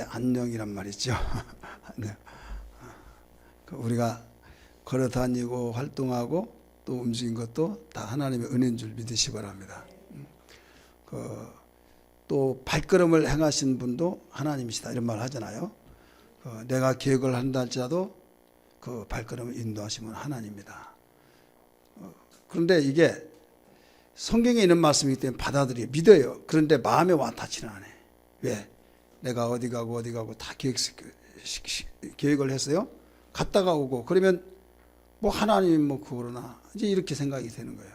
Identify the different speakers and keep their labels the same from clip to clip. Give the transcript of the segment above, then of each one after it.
Speaker 1: 안녕이란 말이죠. 우리가 걸어 다니고 활동하고 또 움직인 것도 다 하나님의 은혜인 줄 믿으시기 바랍니다. 또 발걸음을 행하신 분도 하나님이시다 이런 말 하잖아요. 내가 계획을 한다 할지라도 그 발걸음을 인도하시면 하나님입니다. 그런데 이게 성경에 있는 말씀이기 때문에 받아들여 믿어요. 그런데 마음에 와닿지는 않아요. 왜? 내가 어디 가고 다 계획을 했어요. 갔다가 오고 그러면 뭐 하나님 뭐 그러나 이제 이렇게 생각이 되는 거예요.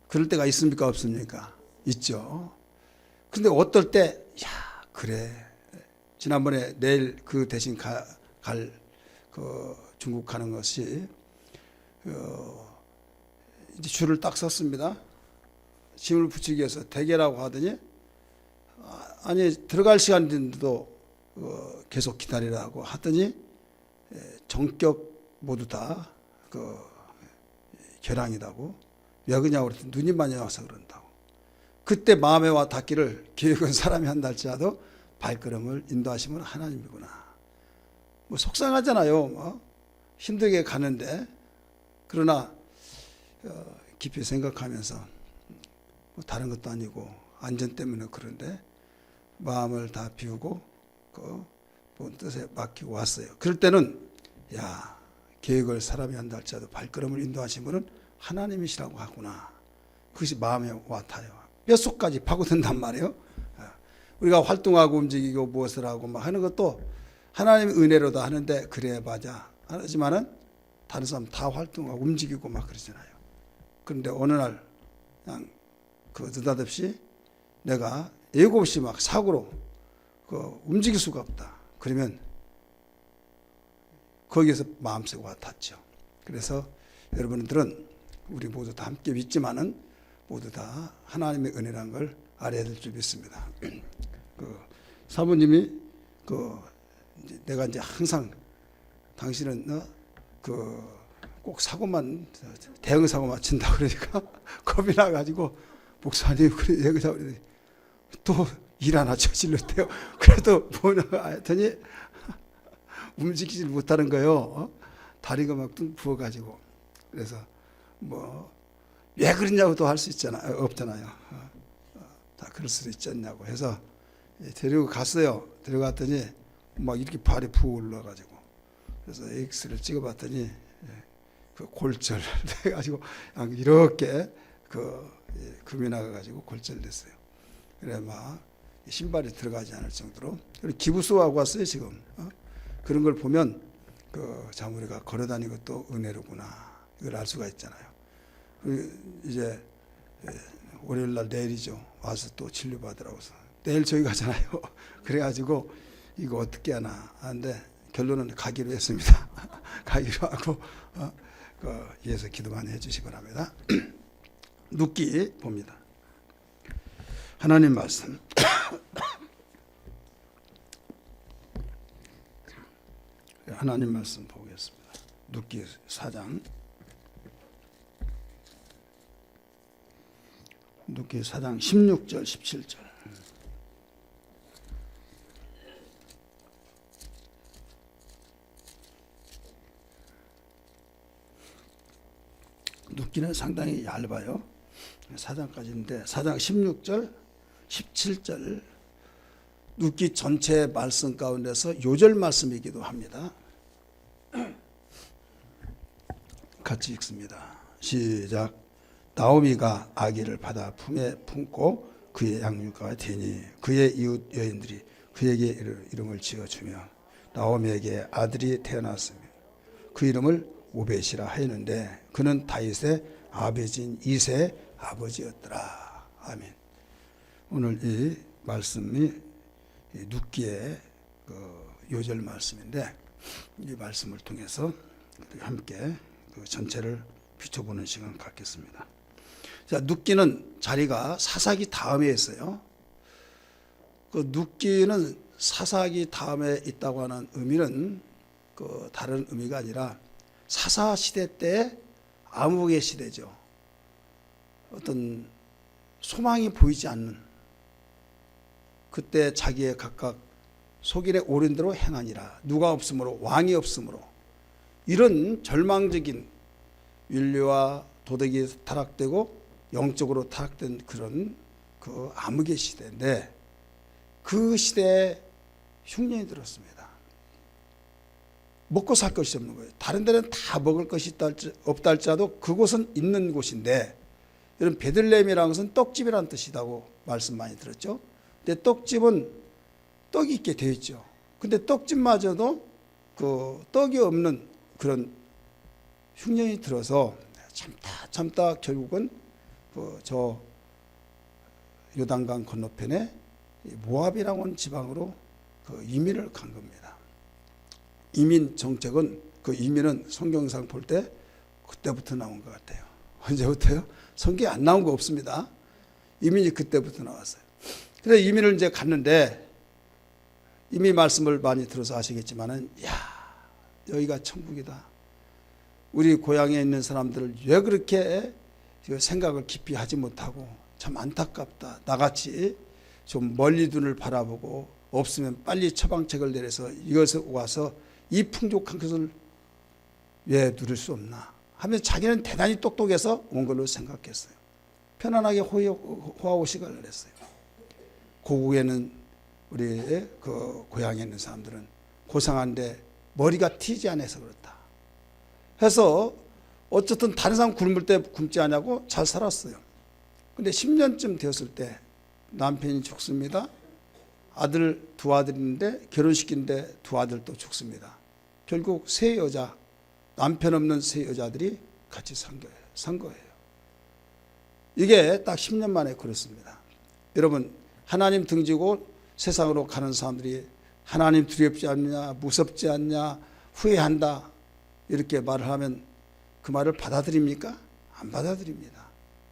Speaker 1: 그럴 때가 있습니까 없습니까? 있죠. 근데 어떨 때 야 그래 지난번에 내일 그 대신 갈 중국 가는 것이 이제 줄을 딱 섰습니다. 짐을 붙이기 위해서 대기라고 하더니 아니 들어갈 시간인데도 계속 기다리라고 하더니 전격 모두 다 결항이라고. 왜 그러냐고 그랬더니 눈이 많이 와서 그런다고. 그때 마음에 와 닿기를 계획은 사람이 한다 할지라도 발걸음을 인도하시면 하나님이구나. 뭐 속상하잖아요. 힘들게 가는데 그러나 깊이 생각하면서 뭐 다른 것도 아니고 안전 때문에 그런데 마음을 다 비우고 본 뜻에 맡기고 왔어요. 그럴 때는 야 계획을 사람이 한다 할지라도 발걸음을 인도하신 분은 하나님이시라고 하구나. 그것이 마음에 와닿아요. 뼛속까지 파고든단 말이에요. 우리가 활동하고 움직이고 무엇을 하고 막 하는 것도 하나님의 은혜로도 하는데 그래 맞아 하지만은 다른 사람 다 활동하고 움직이고 막 그러잖아요. 그런데 어느 날 그냥 느닷없이 내가 예고 없이 막 사고로 움직일 수가 없다. 그러면 거기에서 마음속에 와닿죠. 그래서 여러분들은 우리 모두 다 함께 믿지만은 모두 다 하나님의 은혜라는 걸 알아야 될 줄 믿습니다. 사모님이 내가 이제 항상 당신은 꼭 사고만 대형 사고만 친다 그러니까 겁이 나가지고 목사님 그래 얘기하자 그러더니 또 일 하나 저질렀대요. 그래도 뭐냐 했더니 움직이질 못하는 거예요. 다리가 막 뚱 부어가지고. 그래서 뭐 왜 그러냐고도 할 수 있잖아요. 없잖아요. 다 그럴 수도 있지 않냐고 해서 데리고 갔어요. 데려갔더니 막 이렇게 발이 푹 올라가지고 그래서 엑스를 찍어봤더니 골절 돼가지고 이렇게 금이 나가가지고 골절됐어요. 그래 막 신발이 들어가지 않을 정도로 기부수하고 왔어요 지금. 그런 걸 보면 참 우리가 걸어다니는 것도 은혜로구나 이걸 알 수가 있잖아요. 이제 월요일날 내일이죠. 와서 또 치료받으라고 해서 내일 저희 가잖아요. 그래가지고 이거 어떻게 하나 하는데 결론은 가기로 했습니다. 가기로 하고 위해서 기도 많이 해주시기 바랍니다. 눕기 봅니다. 하나님 말씀 하나님 말씀 보겠습니다. 눕기 4장 눕기 4장 16절 17절 눕기는 상당히 얇아요. 4장까지인데 4장 16절 17절 눕기 전체 말씀 가운데서 요절 말씀이기도 합니다. 같이 읽습니다. 시작. 나오미가 아기를 받아 품에 품고 그의 양육가가 되니 그의 이웃 여인들이 그에게 이름을 지어주며 나오미에게 아들이 태어났으며 그 이름을 오벳이라 하였는데 그는 다윗의 아버지인 이새의 아버지였더라. 아멘. 오늘 이 말씀이 눕기의 요절 말씀인데 이 말씀을 통해서 함께 전체를 비춰보는 시간 갖겠습니다. 자, 눕기는 자리가 사사기 다음에 있어요. 눕기는 사사기 다음에 있다고 하는 의미는 다른 의미가 아니라 사사 시대 때 암흑의 시대죠. 어떤 소망이 보이지 않는 그때 자기의 각각 속일에 옳은 대로 행하니라. 누가 없으므로 왕이 없으므로. 이런 절망적인 윤리와 도덕이 타락되고 영적으로 타락된 그런 그 암흑의 시대인데 그 시대에 흉년이 들었습니다. 먹고 살 것이 없는 거예요. 다른 데는 다 먹을 것이 없다 할지라도 그곳은 있는 곳인데 이런 베들레헴이라는 것은 떡집이라는 뜻이라고 말씀 많이 들었죠. 근데 떡집은 떡이 있게 되어 있죠. 근데 떡집마저도 그 떡이 없는 그런 흉년이 들어서 참다 결국은 저 요단강 건너편에 모압이라고 하는 지방으로 그 이민을 간 겁니다. 이민 정책은 그 이민은 성경상 볼 때 그때부터 나온 것 같아요. 언제부터요? 성경에 안 나온 거 없습니다. 이민이 그때부터 나왔어요. 그래서 이민을 이제 갔는데 이미 말씀을 많이 들어서 아시겠지만은 야 여기가 천국이다. 우리 고향에 있는 사람들을 왜 그렇게 생각을 깊이 하지 못하고 참 안타깝다. 나같이 좀 멀리 눈을 바라보고 없으면 빨리 처방책을 내려서 이것을 와서 이 풍족한 것을 왜 누릴 수 없나 하면 자기는 대단히 똑똑해서 온 걸로 생각했어요. 편안하게 호화호식을 했어요. 고국에는 우리 그 고향에 있는 사람들은 고상한데 머리가 튀지 않아서 그렇다 해서 어쨌든 다른 사람 굶을 때 굶지 않냐고 잘 살았어요. 근데 10년쯤 되었을 때 남편이 죽습니다. 아들 두 아들이 있는데 결혼시키는데 두 아들도 죽습니다. 결국 세 여자, 남편 없는 세 여자들이 같이 산 거예요. 이게 딱 10년 만에 그렇습니다. 여러분 하나님 등지고 세상으로 가는 사람들이 하나님 두렵지 않냐, 무섭지 않냐, 후회한다 이렇게 말을 하면 그 말을 받아들입니까? 안 받아들입니다.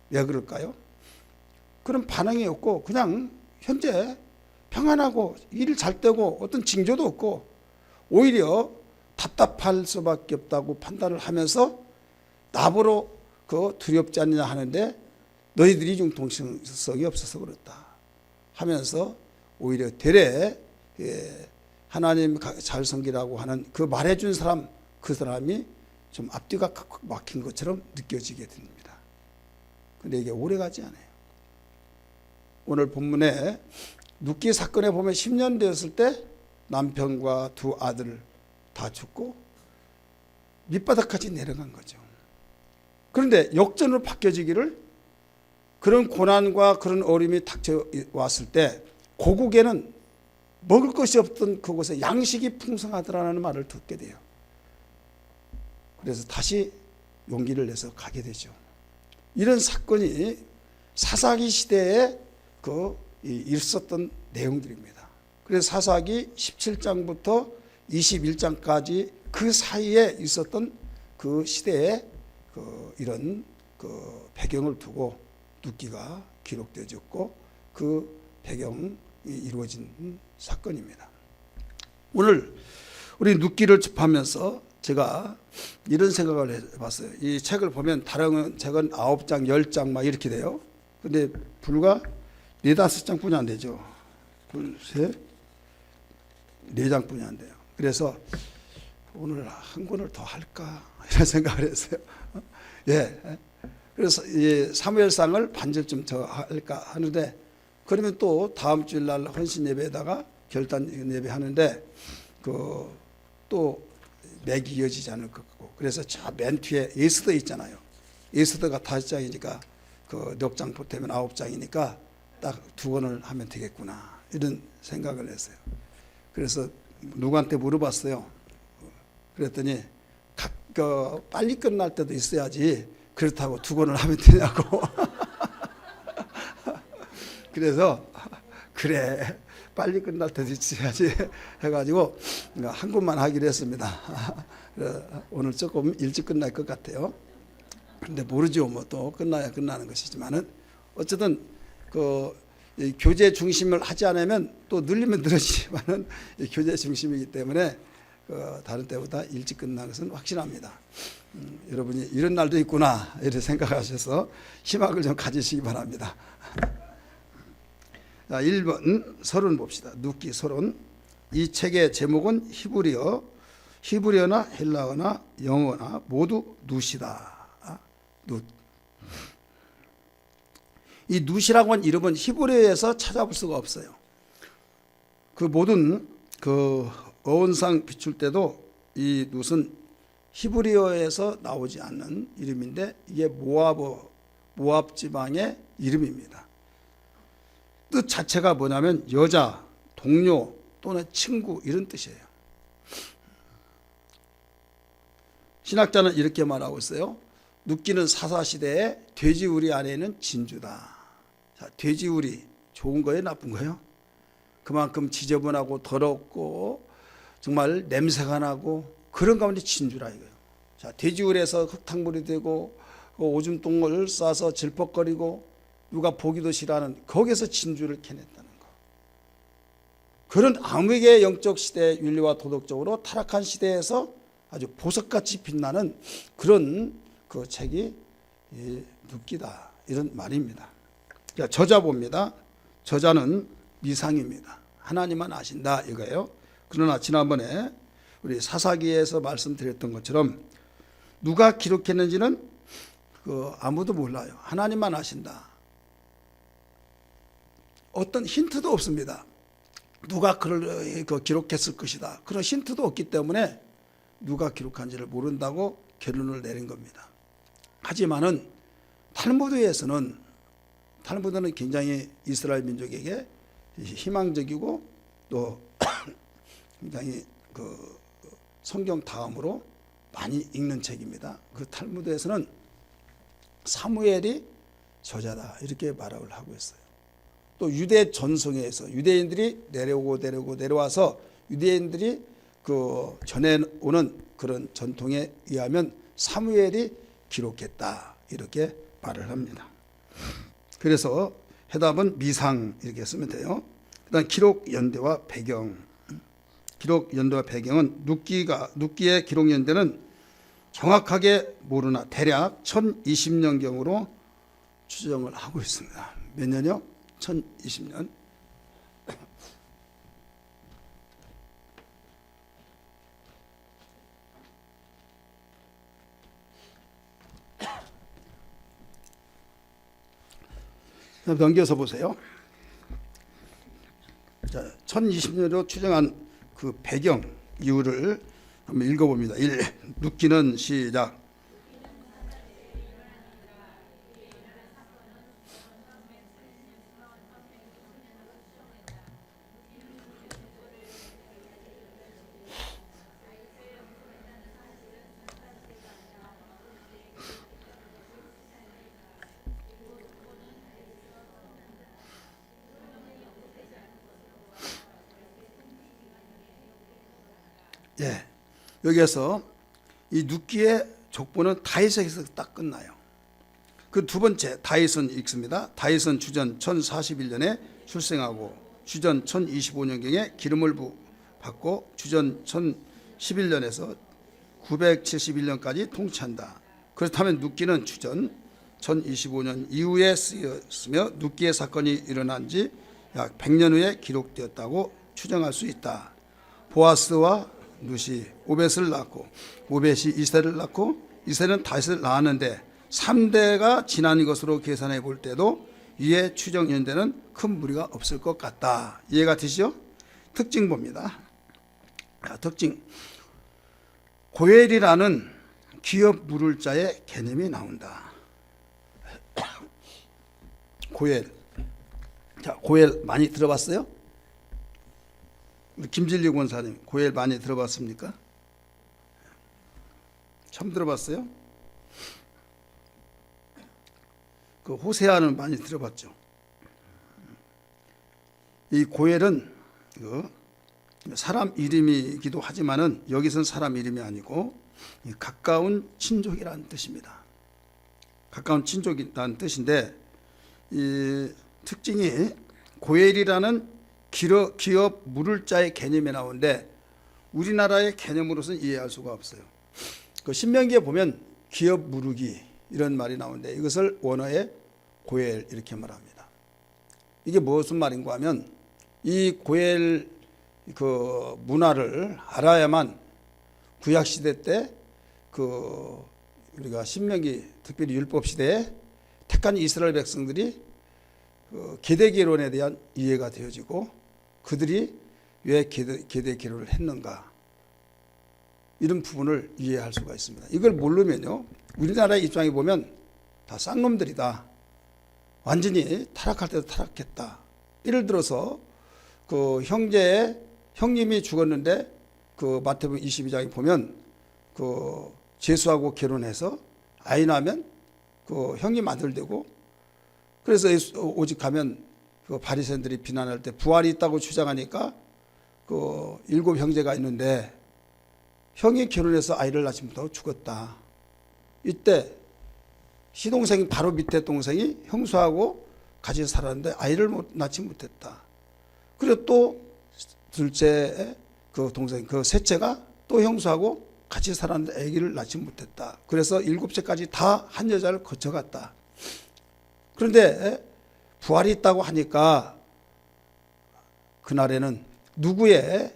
Speaker 1: 왜 그럴까요? 그런 반응이 없고 그냥 현재 평안하고 일 잘 되고 어떤 징조도 없고 오히려 답답할 수밖에 없다고 판단을 하면서 나보러 그 두렵지 않느냐 하는데 너희들이 융통성이 없어서 그렇다 하면서 오히려 되레 하나님 잘 섬기라고 하는 그 말해준 사람 그 사람이 좀 앞뒤가 막힌 것처럼 느껴지게 됩니다. 그런데 이게 오래가지 않아요. 오늘 본문에 눕기 사건에 보면 10년 되었을 때 남편과 두 아들 다 죽고 밑바닥까지 내려간 거죠. 그런데 역전으로 바뀌어지기를 그런 고난과 그런 어려움이 닥쳐왔을 때 고국에는 먹을 것이 없던 그곳에 양식이 풍성하더라는 말을 듣게 돼요. 그래서 다시 용기를 내서 가게 되죠. 이런 사건이 사사기 시대에 있었던 내용들입니다. 그래서 사사기 17장부터 21장까지 그 사이에 있었던 그 시대에 이런 배경을 두고 눕기가 기록되어졌고 그 배경이 이루어진 사건입니다. 오늘 우리 눕기를 접하면서 제가 이런 생각을 해봤어요. 이 책을 보면 다른 책은 9장, 10장 막 이렇게 돼요. 근데 불과 4, 5장뿐이 안 되죠. 둘, 셋, 4장뿐이 안 돼요. 그래서 오늘 한 권을 더 할까 이런 생각을 했어요. 예. 그래서 사무엘상을 반절쯤 더 할까 하는데 그러면 또 다음 주일날 헌신 예배에다가 결단 예배 하는데 또 맥이 이어지지 않을 것 같고 그래서 저 맨 뒤에 에스더 있잖아요. 에스더가 5장이니까 넉 장 보태면 9장이니까 딱 2권을 하면 되겠구나 이런 생각을 했어요. 그래서 누구한테 물어봤어요. 그랬더니 빨리 끝날 때도 있어야지 그렇다고 2권을 하면 되냐고. 그래서 그래 빨리 끝날 때도 있어야지 해가지고 한 권만 하기로 했습니다. 오늘 조금 일찍 끝날 것 같아요. 근데 모르죠. 뭐 또 끝나야 끝나는 것이지만은 어쨌든 교제 중심을 하지 않으면 또 늘리면 늘어지지만은 교제 중심이기 때문에 다른 때보다 일찍 끝난 것은 확실합니다. 여러분이 이런 날도 있구나 이렇게 생각하셔서 희망을 좀 가지시기 바랍니다. 자, 1번 서론 봅시다. 눕기 서론. 이 책의 제목은 히브리어나 헬라어나 영어나 모두 룻이다. 룻. 이 룻이라고 하는 이름은 히브리어에서 찾아볼 수가 없어요. 그 모든 그 어원상 비출 때도 이 룻은 히브리어에서 나오지 않는 이름인데 이게 모압 지방의 이름입니다. 뜻 자체가 뭐냐면 여자, 동료 또는 친구 이런 뜻이에요. 신학자는 이렇게 말하고 있어요. 룻기는 사사시대에 돼지우리 안에 있는 진주다. 자, 돼지우리 좋은 거예요, 나쁜 거예요? 그만큼 지저분하고 더럽고 정말 냄새가 나고 그런 가운데 진주라 이거예요. 자, 돼지우리에서 흙탕물이 되고 오줌똥을 싸서 질퍽거리고 누가 보기도 싫어하는 거기에서 진주를 캐냈다는 거. 그런 암흑의 영적 시대, 윤리와 도덕적으로 타락한 시대에서 아주 보석같이 빛나는 그런 그 책이 룻기다 이런 말입니다. 자, 저자 봅니다. 저자는 미상입니다. 하나님만 아신다 이거예요. 그러나 지난번에 우리 사사기에서 말씀드렸던 것처럼 누가 기록했는지는 아무도 몰라요. 하나님만 아신다. 어떤 힌트도 없습니다. 누가 그걸 기록했을 것이다. 그런 힌트도 없기 때문에 누가 기록한지를 모른다고 결론을 내린 겁니다. 하지만은 탈무드는 굉장히 이스라엘 민족에게 희망적이고 또 굉장히 그 성경 다음으로 많이 읽는 책입니다. 그 탈무드에서는 사무엘이 저자다 이렇게 말을 하고 있어요. 또 유대 전성에서 유대인들이 내려와서 유대인들이 그 전해오는 그런 전통에 의하면 사무엘이 기록했다 이렇게 말을 합니다. 그래서 해답은 미상 이렇게 쓰면 돼요. 그다음 기록 연대와 배경. 기록 연대와 배경은 룻기의 기록 연대는 정확하게 모르나 대략 1020년경으로 추정을 하고 있습니다. 몇 년이요? 1020년. 넘겨서 보세요. 자, 1020년으로 추정한 그 배경 이유를 한번 읽어봅니다. 1. 룻기는 시작. 예, 여기에서 이 룻기의 족보는 다윗에서 딱 끝나요. 그 두 번째 다윗은 읽습니다. 다윗은 주전 1041년에 출생하고 주전 1025년경에 기름을 받고 주전 1011년에서 971년까지 통치한다. 그렇다면 룻기는 주전 1025년 이후에 쓰였으며 룻기의 사건이 일어난 지 약 100년 후에 기록되었다고 추정할 수 있다. 보아스와 룻이 오벳을 낳고 오벳이 이새를 낳고 이새는 다윗을 낳았는데 3대가 지난 것으로 계산해 볼 때도 이에 추정 연대는 큰 무리가 없을 것 같다. 이해가 되시죠? 특징 봅니다. 특징. 고엘이라는 기업 물을 자의 개념이 나온다. 고엘. 자, 고엘 많이 들어봤어요? 우리 김진리 권사님, 고엘 많이 들어봤습니까? 처음 들어봤어요? 그 호세아는 많이 들어봤죠. 이 고엘은 사람 이름이기도 하지만은 여기서는 사람 이름이 아니고 가까운 친족이라는 뜻입니다. 가까운 친족이라는 뜻인데 이 특징이 고엘이라는 기업 물을 자의 개념이 나오는데 우리나라의 개념으로서는 이해할 수가 없어요. 그 신명기에 보면 기업 무르기 이런 말이 나오는데 이것을 원어에 고엘 이렇게 말합니다. 이게 무슨 말인가 하면 이 고엘 그 문화를 알아야만 구약 시대 때 그 우리가 신명기 특별히 율법 시대에 택한 이스라엘 백성들이 그 계대개론에 대한 이해가 되어지고 그들이 왜 계대개론을 했는가 이런 부분을 이해할 수가 있습니다. 이걸 모르면요 우리나라의 입장에 보면 다 쌍놈들이다. 완전히 타락할 때도 타락했다. 예를 들어서 그 형님이 죽었는데 그 마태복음 22장에 보면 그 제수하고 결혼해서 아이 낳으면 그 형님 아들 되고 그래서 오직 가면 그 바리새인들이 비난할 때 부활이 있다고 주장하니까 그 7 형제가 있는데 형이 결혼해서 아이를 낳지 못하고 죽었다. 이때 시동생 바로 밑에 동생이 형수하고 같이 살았는데 아이를 낳지 못했다. 그리고 또 둘째 그 동생 그 셋째가 또 형수하고 같이 살았는데 아기를 낳지 못했다. 그래서 7째까지 다 한 여자를 거쳐갔다. 그런데 부활이 있다고 하니까 그날에는 누구의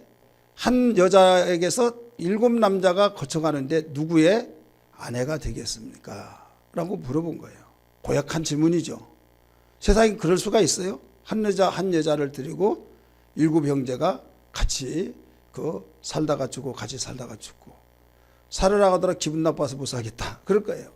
Speaker 1: 한 여자에게서 7 남자가 거쳐가는데 누구의 아내가 되겠습니까? 라고 물어본 거예요. 고약한 질문이죠. 세상에 그럴 수가 있어요? 한 여자를 데리고 7 형제가 같이 살다가 죽고 같이 살다가 죽고 살으라고 하더라 기분 나빠서 못 살겠다. 그럴 거예요.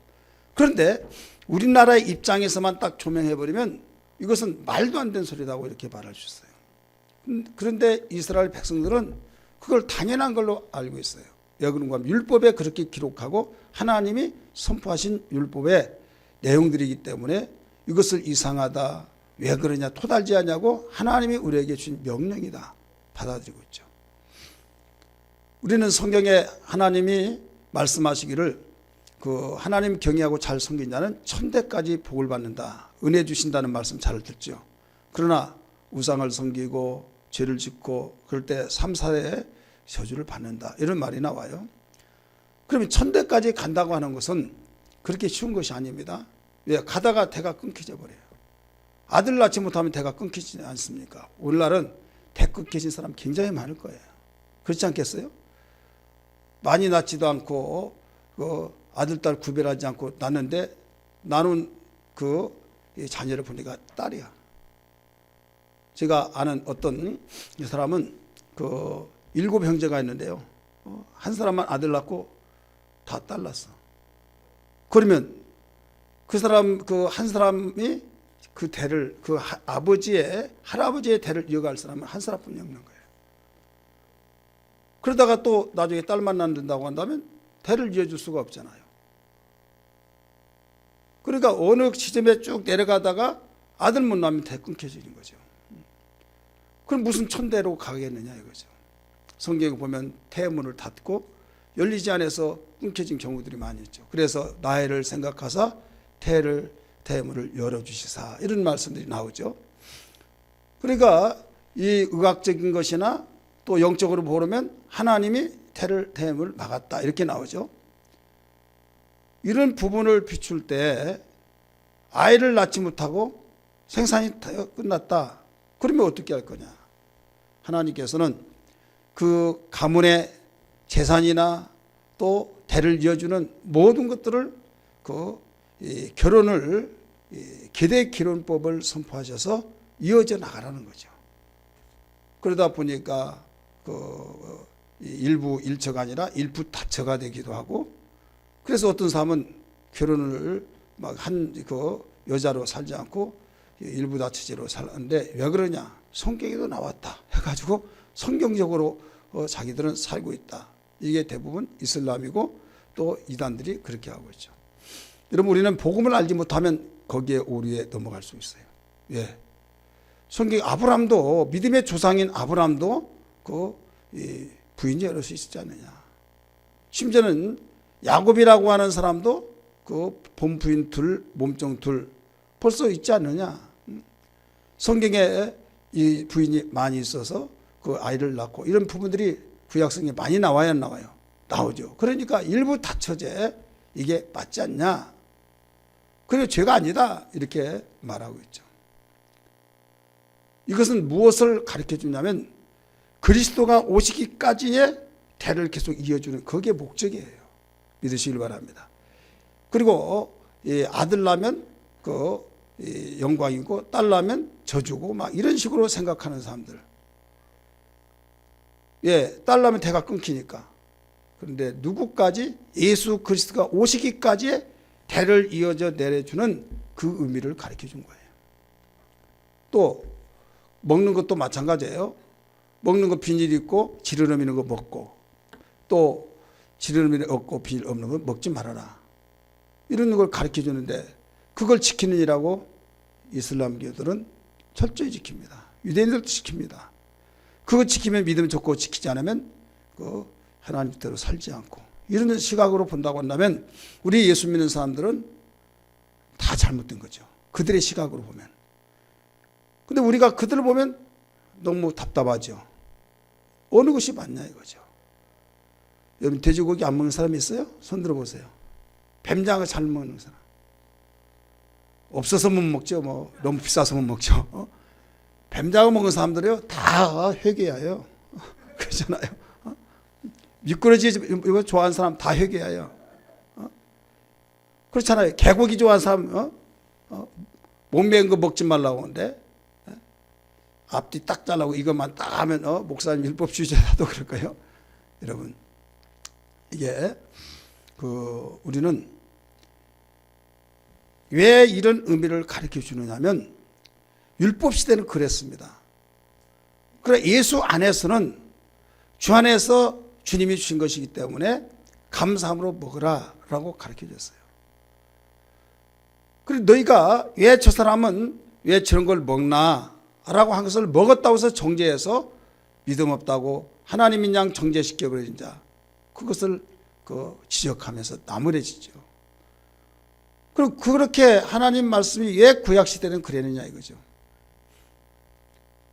Speaker 1: 그런데 우리나라의 입장에서만 딱 조명해버리면 이것은 말도 안 되는 소리라고 이렇게 말할 수 있어요. 그런데 이스라엘 백성들은 그걸 당연한 걸로 알고 있어요. 왜 그런가 하면 율법에 그렇게 기록하고 하나님이 선포하신 율법의 내용들이기 때문에 이것을 이상하다, 왜 그러냐, 토달지 않냐고 하나님이 우리에게 주신 명령이다 받아들이고 있죠. 우리는 성경에 하나님이 말씀하시기를 그 하나님 경외하고 잘 섬긴 자는 천대까지 복을 받는다, 은혜 주신다는 말씀 잘 듣죠. 그러나 우상을 섬기고 죄를 짓고 그럴 때 3, 4대의 저주를 받는다 이런 말이 나와요. 그러면 천대까지 간다고 하는 것은 그렇게 쉬운 것이 아닙니다. 왜? 가다가 대가 끊겨져 버려요. 아들 낳지 못하면 대가 끊기지 않습니까? 오늘날은 대 끊겨진 사람 굉장히 많을 거예요. 그렇지 않겠어요? 많이 낳지도 않고 그 아들 딸 구별하지 않고 낳는데 나눈 그 자녀를 보니까 딸이야. 제가 아는 어떤 사람은 그 7 형제가 있는데요. 한 사람만 아들 낳고 다 딸 낳았어. 그러면 그 사람 그 한 사람이 그 대를 그 아버지의 할아버지의 대를 이어갈 사람은 한 사람뿐이 없는 거예요. 그러다가 또 나중에 딸만 낳는다고 한다면 대를 이어줄 수가 없잖아요. 그러니까 어느 시점에 쭉 내려가다가 아들 못 낳으면 대 끊겨지는 거죠. 그럼 무슨 천대로 가겠느냐 이거죠. 성경에 보면 태문을 닫고 열리지 않아서 끊겨진 경우들이 많이 있죠. 그래서 나이를 생각하사 태문을 열어주시사 이런 말씀들이 나오죠. 그러니까 이 의학적인 것이나 또 영적으로 보면 하나님이 태문을 막았다 이렇게 나오죠. 이런 부분을 비출 때 아이를 낳지 못하고 생산이 끝났다. 그러면 어떻게 할 거냐. 하나님께서는 그 가문의 재산이나 또 대를 이어주는 모든 것들을 결혼을 계대 결혼법을 선포하셔서 이어져 나가라는 거죠. 그러다 보니까 일부 일처가 아니라 일부 다처가 되기도 하고 그래서 어떤 사람은 결혼을 막 여자로 살지 않고 일부 다처제로 살았는데 왜 그러냐? 성경에도 나왔다 해가지고 성경적으로 자기들은 살고 있다. 이게 대부분 이슬람이고 또 이단들이 그렇게 하고 있죠. 여러분 우리는 복음을 알지 못하면 거기에 오류에 넘어갈 수 있어요. 예. 성경 아브람도 믿음의 조상인 아브람도 부인이 여럿 있지 않느냐. 심지어는 야곱이라고 하는 사람도 본부인 둘, 몸종 둘 벌써 있지 않느냐. 성경에 이 부인이 많이 있어서 그 아이를 낳고 이런 부분들이 구약성에 많이 나와야 안 나와요? 나오죠. 그러니까 일부 다처제 이게 맞지 않냐. 그래 죄가 아니다 이렇게 말하고 있죠. 이것은 무엇을 가르쳐 주냐면 그리스도가 오시기까지의 대를 계속 이어주는 그게 목적이에요. 믿으시길 바랍니다. 그리고 아들 낳으면 영광이고 딸 낳으면 저주고 막 이런 식으로 생각하는 사람들. 딸 낳으면 대가 끊기니까. 그런데 누구까지? 예수 그리스도가 오시기까지의 대를 이어져 내려주는 그 의미를 가르쳐 준 거예요. 또 먹는 것도 마찬가지예요. 먹는 거 비닐 있고 지느러미 있는 거 먹고, 또 지느러미 없고 비닐 없는 거 먹지 말아라. 이런 걸 가르쳐 주는데 그걸 지키는 이라고 이슬람교들은 철저히 지킵니다. 유대인들도 지킵니다. 그거 지키면 믿음 좋고 지키지 않으면 그 하나님 뜻대로 살지 않고, 이런 시각으로 본다고 한다면 우리 예수 믿는 사람들은 다 잘못된 거죠. 그들의 시각으로 보면. 근데 우리가 그들을 보면 너무 답답하죠. 어느 것이 맞냐 이거죠. 여러분 돼지고기 안 먹는 사람이 있어요? 손 들어보세요. 뱀장어 잘 먹는 사람. 없어서 못 먹죠. 뭐 너무 비싸서 못 먹죠. 뱀장어 먹는 사람들이요 다 회개해요. 그렇잖아요. 미꾸라지 이거 좋아하는 사람 다 회개해요. 그렇잖아요. 개고기 좋아하는 사람 몸매인 거 먹지 말라고 하는데 앞뒤 딱 잘라고 이것만 딱 하면 목사님 율법주의자도 그럴까요? 여러분 이게 우리는 왜 이런 의미를 가르쳐 주느냐면 율법 시대는 그랬습니다. 그래 예수 안에서는 주 안에서 주님이 주신 것이기 때문에 감사함으로 먹으라라고 가르쳐 줬어요. 그리고 너희가 왜 저 사람은 왜 저런 걸 먹나라고 한 것을 먹었다고 해서 정죄해서 믿음 없다고 하나님인 양 정죄시켜 버린 자, 그것을 지적하면서 나무래지죠. 그리고 그렇게 하나님 말씀이 왜 구약 시대는 그랬느냐 이거죠.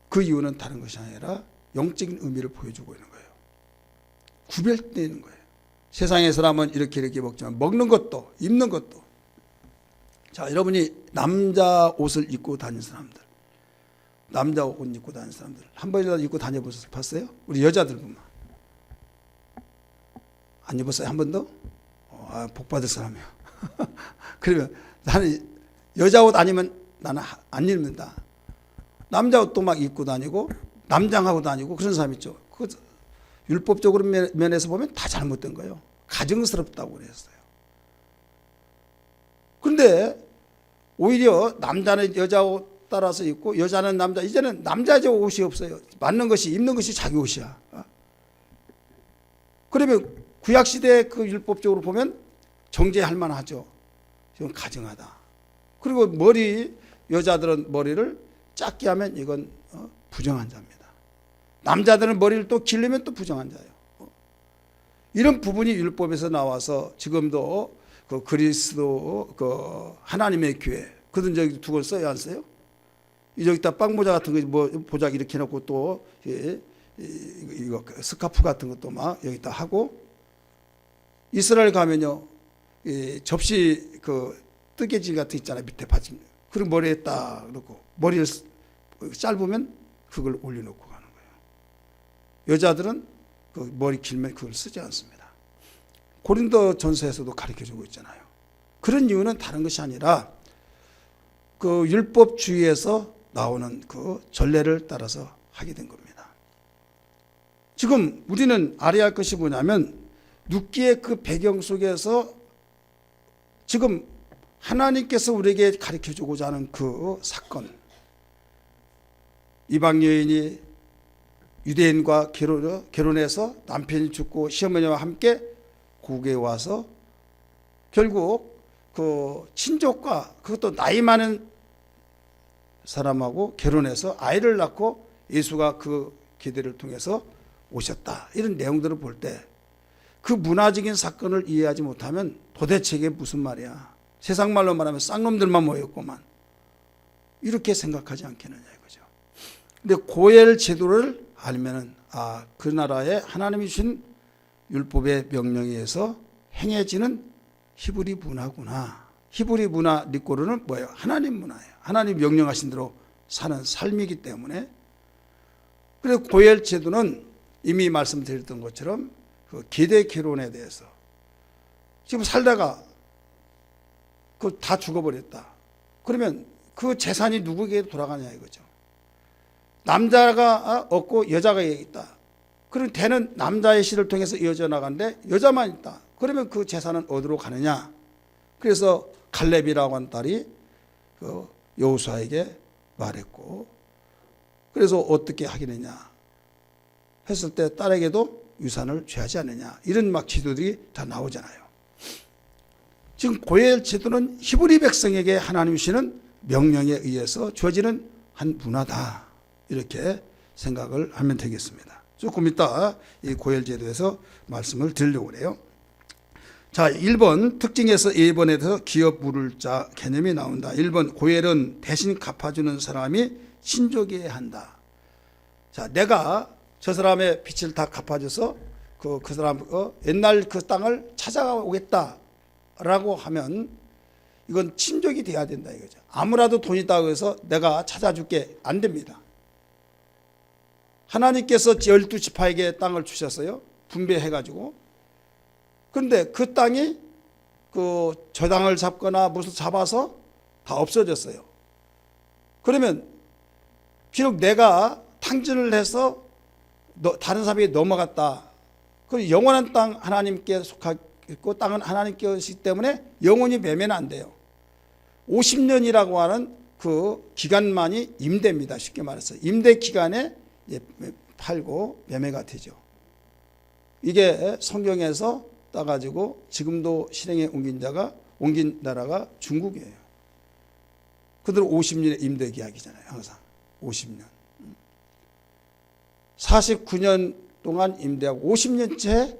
Speaker 1: 그 이유는 다른 것이 아니라 영적인 의미를 보여주고 있는 거예요. 구별되는 거예요. 세상의 사람은 이렇게 먹지만 먹는 것도 입는 것도. 자, 여러분이 남자 옷을 입고 다니는 사람들, 남자 옷 입고 다니는 사람들 한 번이라도 입고 다녀보셨어요? 우리 여자들 보면 안 입었어요? 한 번도? 복 받을 사람이요. 그러면 나는 여자 옷 아니면 나는 안 입는다. 남자 옷도 막 입고 다니고 남장하고 다니고 그런 사람 있죠. 그 율법적으로 면에서 보면 다 잘못된 거예요. 가증스럽다고 그랬어요. 그런데 오히려 남자는 여자 옷 따라서 입고 여자는 남자, 이제는 남자의 옷이 없어요. 맞는 것이 입는 것이 자기 옷이야. 그러면 구약시대 그 율법적으로 보면 정죄할 만하죠. 이건 가증하다. 그리고 여자들은 머리를 짧게 하면 이건 부정한 자입니다. 남자들은 머리를 또 기르면 또 부정한 자예요. 이런 부분이 율법에서 나와서 지금도 그리스도 하나님의 교회, 그들 저기 두고 써요, 안 써요? 여기다 빵모자 같은 거 뭐 보자기 이렇게 해놓고 또 이거 스카프 같은 것도 막 여기다 하고, 이스라엘 가면요 접시 뜨개질 같은 거 있잖아요, 밑에 받침. 그리고 머리에 딱 놓고 머리를 짧으면 그걸 올려놓고 가는 거예요. 여자들은 머리 길면 그걸 쓰지 않습니다. 고린도 전서에서도 가르쳐주고 있잖아요. 그런 이유는 다른 것이 아니라 그 율법주의에서 나오는 그 전례를 따라서 하게 된 겁니다. 지금 우리는 알아야 할 것이 뭐냐면 눕기의 그 배경 속에서 지금 하나님께서 우리에게 가르쳐주고자 하는 그 사건, 이방 여인이 유대인과 결혼해서 남편이 죽고 시어머니와 함께 고국에 와서 결국 그 친족과 그것도 나이 많은 사람하고 결혼해서 아이를 낳고 예수가 그 기대를 통해서 오셨다. 이런 내용들을 볼 때 그 문화적인 사건을 이해하지 못하면 도대체 이게 무슨 말이야. 세상 말로 말하면 쌍놈들만 모였구만. 이렇게 생각하지 않겠느냐 이거죠. 근데 고엘 제도를 알면은 그 나라에 하나님이 주신 율법의 명령에 의해서 행해지는 히브리 문화구나. 히브리 문화 리꼬르는 뭐예요? 하나님 문화예요. 하나님 명령하신 대로 사는 삶이기 때문에 그래서 고엘 제도는 이미 말씀드렸던 것처럼 그 기대 결혼에 대해서 지금 살다가 그 다 죽어버렸다. 그러면 그 재산이 누구에게 돌아가냐 이거죠. 남자가 없고 여자가 있다. 그럼 대는 남자의 씨를 통해서 이어져 나가는데 여자만 있다. 그러면 그 재산은 어디로 가느냐? 그래서 갈렙이라고 하는 딸이 그 여호수아에게 말했고, 그래서 어떻게 하겠느냐 했을 때 딸에게도 유산을 취하지 않느냐, 이런 막 지도들이 다 나오잖아요. 지금 고엘 제도는 히브리 백성에게 하나님 주시는 명령에 의해서 주어지는 한 문화다, 이렇게 생각을 하면 되겠습니다. 조금 이따 이 고엘 제도에서 말씀을 드리려고 해요. 자, 1번 특징에서 2번에서 기업 물을 자 개념이 나온다. 1번 고엘은 대신 갚아주는 사람이 친족이어야 한다. 자, 내가 저 사람의 빚을 다 갚아줘서 그 사람 옛날 그 땅을 찾아오겠다라고 하면 이건 친족이 돼야 된다 이거죠. 아무라도 돈 있다고 해서 내가 찾아줄게, 안 됩니다. 하나님께서 12지파에게 땅을 주셨어요. 분배해가지고. 그런데 그 땅이 그 저당을 잡거나 무슨 잡아서 다 없어졌어요. 그러면 비록 내가 탕진을 해서 다른 사람에게 넘어갔다. 그 영원한 땅 하나님께 속하고 땅은 하나님께 것이기 때문에 영원히 매매는 안 돼요. 50년이라고 하는 그 기간만이 임대입니다. 쉽게 말해서 임대 기간에 팔고 매매가 되죠. 이게 성경에서 따가지고 지금도 실행에 옮긴 나라가 중국이에요. 그들 50년의 임대 계약이잖아요. 항상 50년. 49년 동안 임대하고 50년째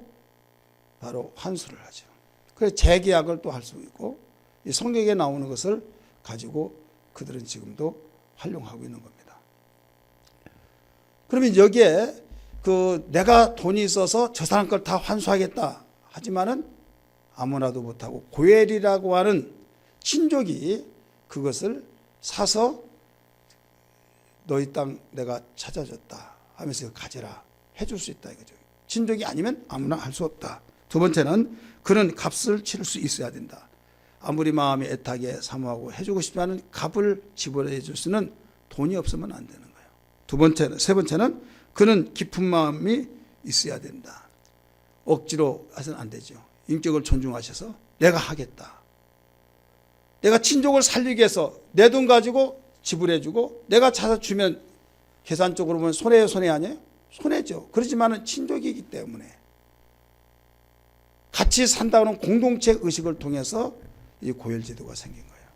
Speaker 1: 바로 환수를 하죠. 그래서 재계약을 또 할 수 있고, 이 성경에 나오는 것을 가지고 그들은 지금도 활용하고 있는 겁니다. 그러면 여기에 그 내가 돈이 있어서 저 사람 걸 다 환수하겠다 하지만은 아무나도 못하고 고엘이라고 하는 친족이 그것을 사서 너희 땅 내가 찾아줬다 하면서 가져라 해줄 수 있다 이거죠. 친족이 아니면 아무나 할 수 없다. 두 번째는 그는 값을 치를 수 있어야 된다. 아무리 마음이 애타게 사모하고 해주고 싶지만은 값을 지불해 줄 수는 돈이 없으면 안 되는 거예요. 세 번째는 그는 깊은 마음이 있어야 된다. 억지로 해서는 안 되죠. 인격을 존중하셔서 내가 하겠다. 내가 친족을 살리기 위해서 내 돈 가지고 지불해주고 내가 찾아주면 계산적으로 보면 손해요, 손해 아니에요? 손해죠. 그렇지만은 친족이기 때문에 같이 산다는 공동체 의식을 통해서 이 고엘 제도가 생긴 거예요.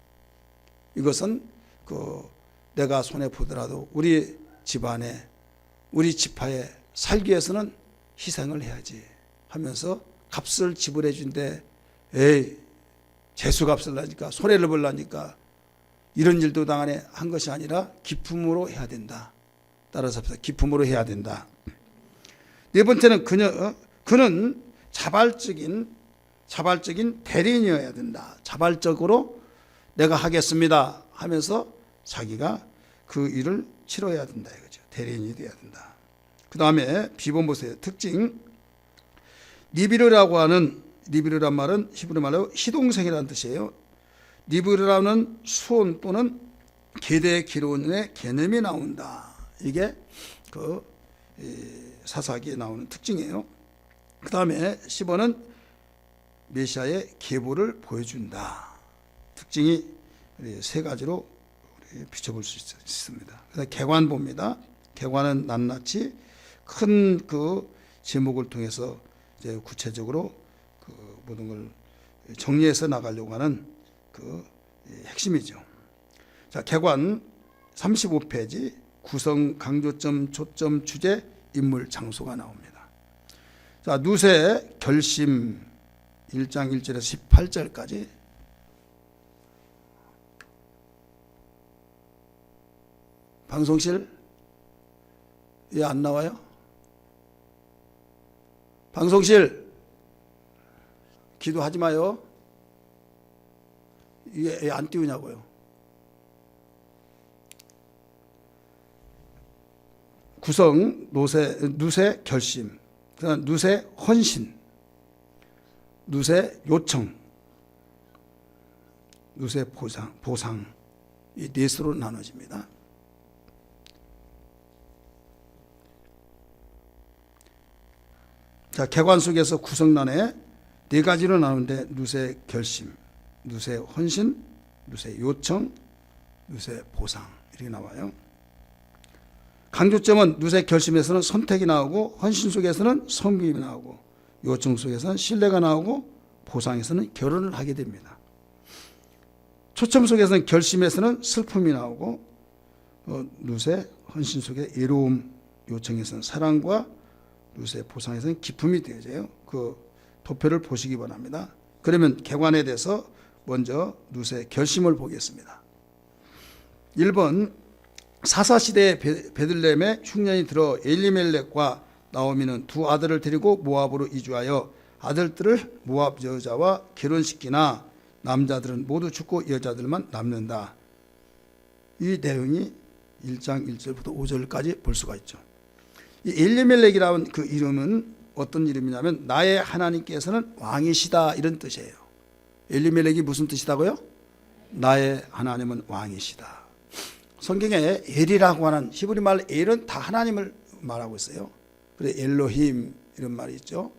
Speaker 1: 이것은 내가 손해 보더라도 우리 집안에 우리 지파에 살기 위해서는 희생을 해야지 하면서 값을 지불해 준데, 에이 재수값을 하니까 손해를 보려니까 이런 일도 당하네 한 것이 아니라 기품으로 해야 된다. 따라서 기품으로 해야 된다. 네 번째는 그는 자발적인 대리인이어야 된다. 자발적으로 내가 하겠습니다 하면서 자기가 그 일을 치러야 된다 이거죠. 대리인이 되어야 된다. 그 다음에 비번 보세요. 특징. 니비르란 말은 히브리 말로 시동생이라는 뜻이에요. 니비르라는 수혼 또는 계대 기론의 개념이 나온다. 이게 그 사사기에 나오는 특징이에요. 그 다음에 10번은 메시아의 계보를 보여준다. 특징이 세 가지로 비춰볼 수 있습니다. 그래서 개관 봅니다. 개관은 낱낱이 큰 그 제목을 통해서 이제 구체적으로 그 모든 걸 정리해서 나가려고 하는 그 핵심이죠. 자, 개관 35페이지 구성, 강조점, 초점, 주제, 인물, 장소가 나옵니다. 자, 누세 결심 1장 1절에서 18절까지. 방송실 예, 안 나와요? 방송실 기도하지 마요. 이게 안 띄우냐고요. 구성, 누세 결심, 누세 헌신, 누세 요청, 누세 보상, 이 넷으로 나눠집니다. 자, 개관 속에서 구성란에 네 가지로 나누는데 누세 결심, 누세 헌신, 누세 요청, 누세 보상 이렇게 나와요. 강조점은 누세 결심에서는 선택이 나오고, 헌신 속에서는 섬김이 나오고, 요청 속에서는 신뢰가 나오고, 보상에서는 결혼을 하게 됩니다. 초점 속에서는 결심에서는 슬픔이 나오고, 누세 헌신 속에 애로움, 요청에서는 사랑과, 누세 보상에서는 기쁨이 되어져요. 그 도표를 보시기 바랍니다. 그러면 개관에 대해서 먼저 누세 결심을 보겠습니다. 1번, 사사시대에 베들레헴에 흉년이 들어 엘리멜렉과 나오미는 두 아들을 데리고 모압으로 이주하여 아들들을 모압 여자와 결혼시키나 남자들은 모두 죽고 여자들만 남는다. 이 내용이 1장 1절부터 5절까지 볼 수가 있죠. 이 엘리멜렉이라는 그 이름은 어떤 이름이냐면 나의 하나님께서는 왕이시다 이런 뜻이에요. 엘리멜렉이 무슨 뜻이다고요? 나의 하나님은 왕이시다. 성경에 엘이라고 하는 히브리 말 엘은 다 하나님을 말하고 있어요. 그래 엘로힘 이런 말이 있죠.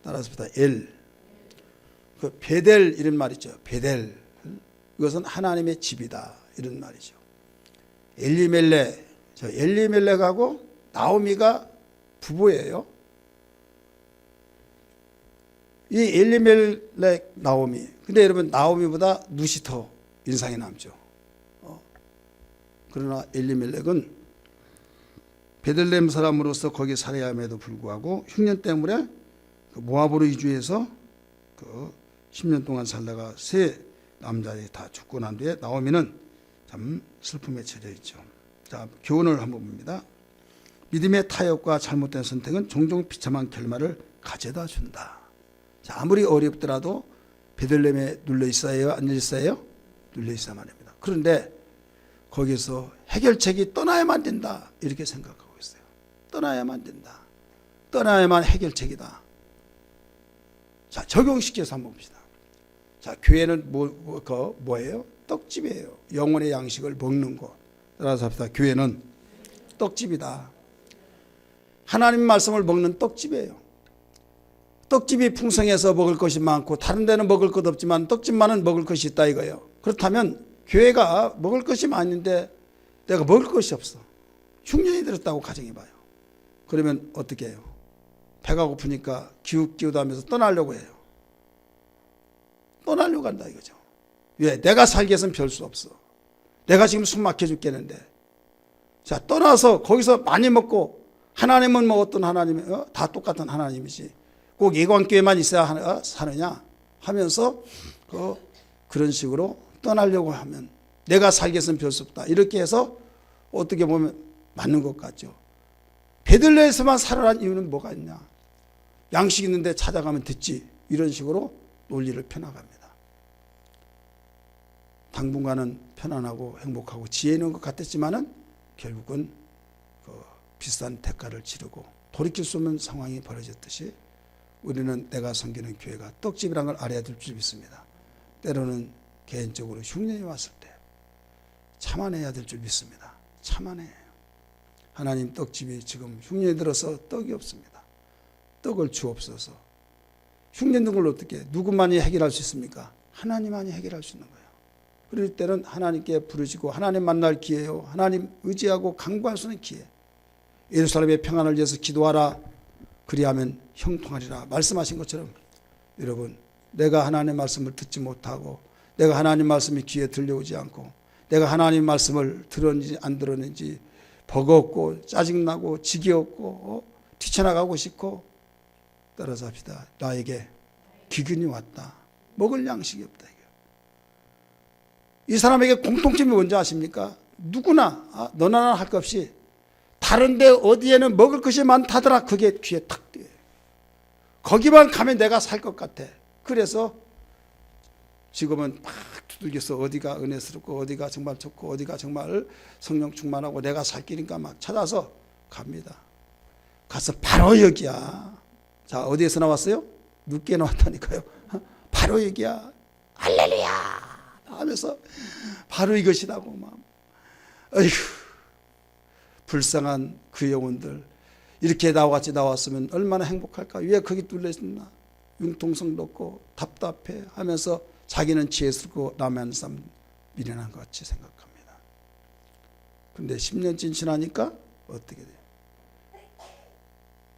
Speaker 1: 따라서부터 엘. 그 베델 이런 말 있죠. 베델. 이것은 하나님의 집이다 이런 말이죠. 엘리멜렉. 엘리멜렉하고 나오미가 부부예요. 이 엘리멜렉 나오미. 근데 여러분 나오미보다 룻이 더 인상이 남죠. 그러나 엘리멜렉은 베들레헴 사람으로서 거기 살아야 함에도 불구하고 흉년 때문에 그 모압으로 이주해서 그 10년 동안 살다가 세 남자들이 다 죽고 난 뒤에 나오미는 참 슬픔에 처져 있죠. 자, 교훈을 한번 봅니다. 믿음의 타협과 잘못된 선택은 종종 비참한 결말을 가져다 준다. 자, 아무리 어렵더라도 베들레헴에 눌러 있어야 해요? 안 눌러 있어야 해요? 눌러 있어야만 합니다. 그런데 거기서 해결책이 떠나야만 된다 이렇게 생각하고 있어요. 떠나야만 된다. 떠나야만 해결책이다. 자, 적용시켜서 한번 봅시다. 자, 교회는 뭐예요? 떡집이에요. 영혼의 양식을 먹는 것. 따라서 합시다. 교회는 떡집이다. 하나님 말씀을 먹는 떡집이에요. 떡집이 풍성해서 먹을 것이 많고 다른 데는 먹을 것 없지만 떡집만은 먹을 것이 있다 이거예요. 그렇다면 교회가 먹을 것이 많은데 내가 먹을 것이 없어. 흉년이 들었다고 가정해봐요. 그러면 어떻게 해요? 배가 고프니까 기웃기웃하면서 떠나려고 해요. 떠나려고 한다 이거죠. 왜? 내가 살기 위해서는 별 수 없어. 내가 지금 숨 막혀 죽겠는데. 자, 떠나서 거기서 많이 먹고 하나님은 뭐 어떤 하나님이 다 똑같은 하나님이지 꼭 예관교회만 있어야 사느냐 하면서 그런 식으로 떠나려고 하면 내가 살기 위해서는 별 수 없다. 이렇게 해서 어떻게 보면 맞는 것 같죠. 베들레헴에서만 살아난 이유는 뭐가 있냐. 양식 있는데 찾아가면 됐지. 이런 식으로 논리를 펴나갑니다. 당분간은 편안하고 행복하고 지혜 있는 것 같았지만은 결국은 비싼 대가를 치르고 돌이킬 수 없는 상황이 벌어졌듯이 우리는 내가 섬기는 교회가 떡집이라는 걸 알아야 될 줄 믿습니다. 때로는 개인적으로 흉년이 왔을 때 참아내야 될 줄 믿습니다. 참아내요. 하나님 떡집이 지금 흉년이 들어서 떡이 없습니다. 떡을 주옵소서. 흉년 든 걸 어떻게 누구만이 해결할 수 있습니까? 하나님만이 해결할 수 있는 거예요. 그럴 때는 하나님께 부르시고 하나님 만날 기회요. 하나님 의지하고 간구할 수 있는 기회. 예루살렘의 평안을 위해서 기도하라. 그리하면 형통하리라. 말씀하신 것처럼 여러분 내가 하나님의 말씀을 듣지 못하고 내가 하나님 말씀이 귀에 들려오지 않고 내가 하나님 말씀을 들었는지 안 들었는지 버겁고 짜증나고 지겹고 뛰쳐나가고 싶고 따라서 합시다. 나에게 기근이 왔다. 먹을 양식이 없다. 이 사람에게 공통점이 뭔지 아십니까? 누구나 너나 나나 할 것 없이 다른데 어디에는 먹을 것이 많다더라. 그게 귀에 탁 띄어요. 거기만 가면 내가 살 것 같아. 그래서 지금은 막 두들겨서 어디가 은혜스럽고 어디가 정말 좋고 어디가 정말 성령 충만하고 내가 살 길인가 막 찾아서 갑니다. 가서 바로 여기야. 자, 어디에서 나왔어요? 눕게 나왔다니까요. 바로 여기야. 할렐루야 하면서 바로 이것이라고 막. 어휴, 불쌍한 그 영혼들. 이렇게 나와 같이 나왔으면 얼마나 행복할까. 왜 거기 뚫려있나. 융통성도 없고 답답해 하면서 자기는 지혜스럽고 남의 사람 미련한 것 같이 생각합니다. 그런데 10년쯤 지나니까 어떻게 돼요?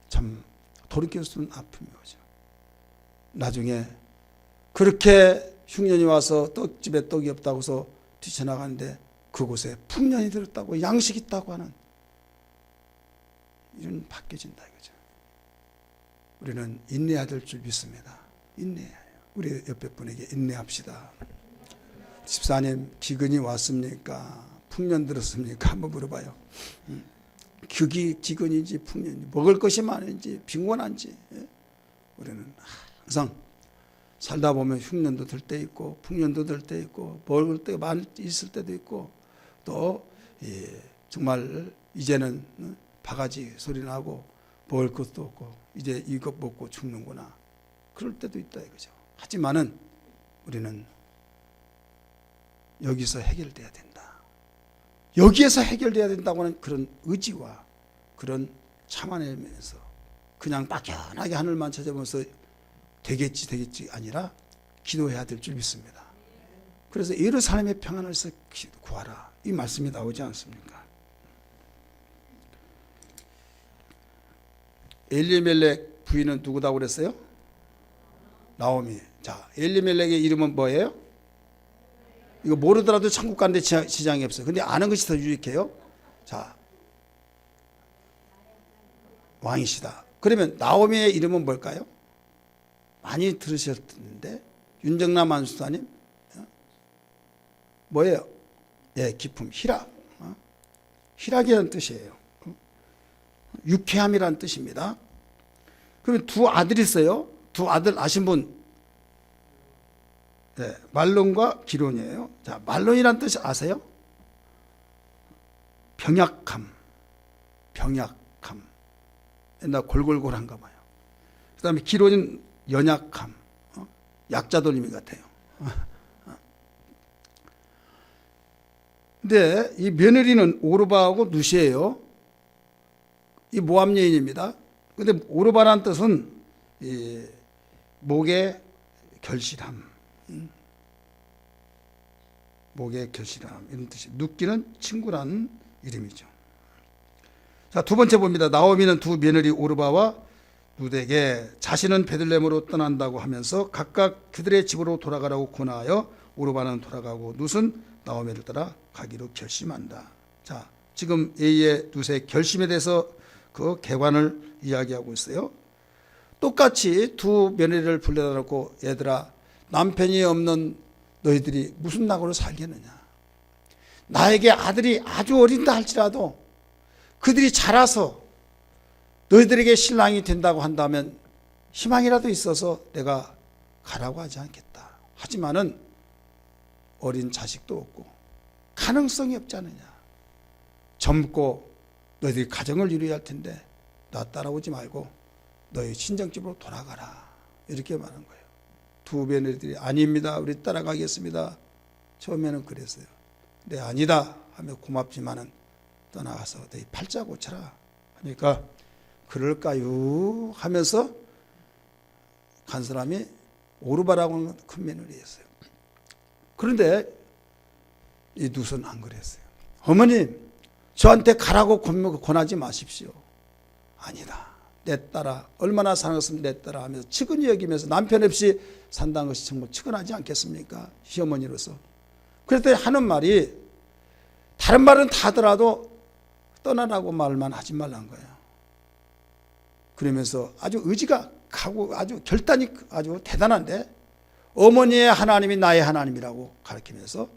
Speaker 1: 참 돌이킬 수 없는 아픔이 오죠. 나중에 그렇게 흉년이 와서 떡집에 떡이 없다고 해서 뛰쳐나가는데 그곳에 풍년이 들었다고 양식이 있다고 하는 이런 바뀌어진다 이거죠. 우리는 인내해야 될 줄 믿습니다. 인내해야 해요. 우리 옆에 분에게 인내합시다. 집사님 기근이 왔습니까? 풍년 들었습니까? 한번 물어봐요. 극이 기근인지 풍년인지 먹을 것이 많은지 빈곤한지. 우리는 항상 살다 보면 흉년도 들 때 있고 풍년도 들 때 있고 먹을 때가 많이 있을 때도 있고 또 정말 이제는 바가지 소리 나고 먹을 것도 없고 이제 이것 먹고 죽는구나 그럴 때도 있다 이거죠. 하지만은 우리는 여기서 해결돼야 된다. 여기에서 해결돼야 된다고 하는 그런 의지와 그런 참아내면서 그냥 막연하게 하늘만 찾아보면서 되겠지 아니라 기도해야 될 줄 믿습니다. 그래서 예루살렘의 평안을 구하라 이 말씀이 나오지 않습니까? 엘리멜렉 부인은 누구다고 그랬어요? 나오미. 자, 엘리멜렉의 이름은 뭐예요? 이거 모르더라도 천국 가는데 지장이 없어요. 근데 아는 것이 더 유익해요. 자, 왕이시다. 그러면 나오미의 이름은 뭘까요? 많이 들으셨는데 윤정남 안수사님 뭐예요? 예, 기품, 희락. 희락이라는 뜻이에요. 유쾌함이라는 뜻입니다. 그러면 두 아들이 있어요. 두 아들 아신 분? 네, 말론과 기론이에요. 자, 말론이라는 뜻이 아세요? 병약함. 옛날 골골골한가 봐요. 그 다음에 기론은 연약함. 약자 돌림이 같아요. 근데 이 며느리는 오르바하고 누시예요. 이 모압 여인입니다. 근데 오르바라는 뜻은 이 목의 결실함. 목의 결실함 이런 뜻이. 눕기는 친구라는 이름이죠. 자, 두 번째 봅니다. 나오미는 두 며느리 오르바와 룻에게 자신은 베들레헴으로 떠난다고 하면서 각각 그들의 집으로 돌아가라고 권하여 오르바는 돌아가고 룻은 나오미를 따라 가기로 결심한다. 자, 지금 A의 룻의 결심에 대해서 그 개관을 이야기하고 있어요. 똑같이 두 며느리를 불러다 놓고 얘들아 남편이 없는 너희들이 무슨 낙으로 살겠느냐. 나에게 아들이 아주 어린다 할지라도 그들이 자라서 너희들에게 신랑이 된다고 한다면 희망이라도 있어서 내가 가라고 하지 않겠다. 하지만은 어린 자식도 없고 가능성이 없지 않느냐. 젊고 너희들이 가정을 이루어야 할 텐데 나 따라오지 말고 너희 친정집으로 돌아가라. 이렇게 말한 거예요. 두 며느리들이 아닙니다. 우리 따라가겠습니다. 처음에는 그랬어요. 네, 아니다 하며 고맙지만은 떠나가서 너희 팔자 고쳐라 하니까 그럴까요? 하면서 간 사람이 오르바라고 하는 큰 며느리였어요. 그런데 이 룻은 안 그랬어요. 어머님, 저한테 가라고 권하지 마십시오. 아니다. 내 딸아, 얼마나 사랑했으면 내 딸아 하면서 측은히 여기면서 남편 없이 산다는 것이 정말 측은하지 않겠습니까? 시어머니로서. 그랬더니 하는 말이 다른 말은 다 하더라도 떠나라고 말만 하지 말란 거예요. 그러면서 아주 의지가 가고 아주 결단이 아주 대단한데 어머니의 하나님이 나의 하나님이라고 가르치면서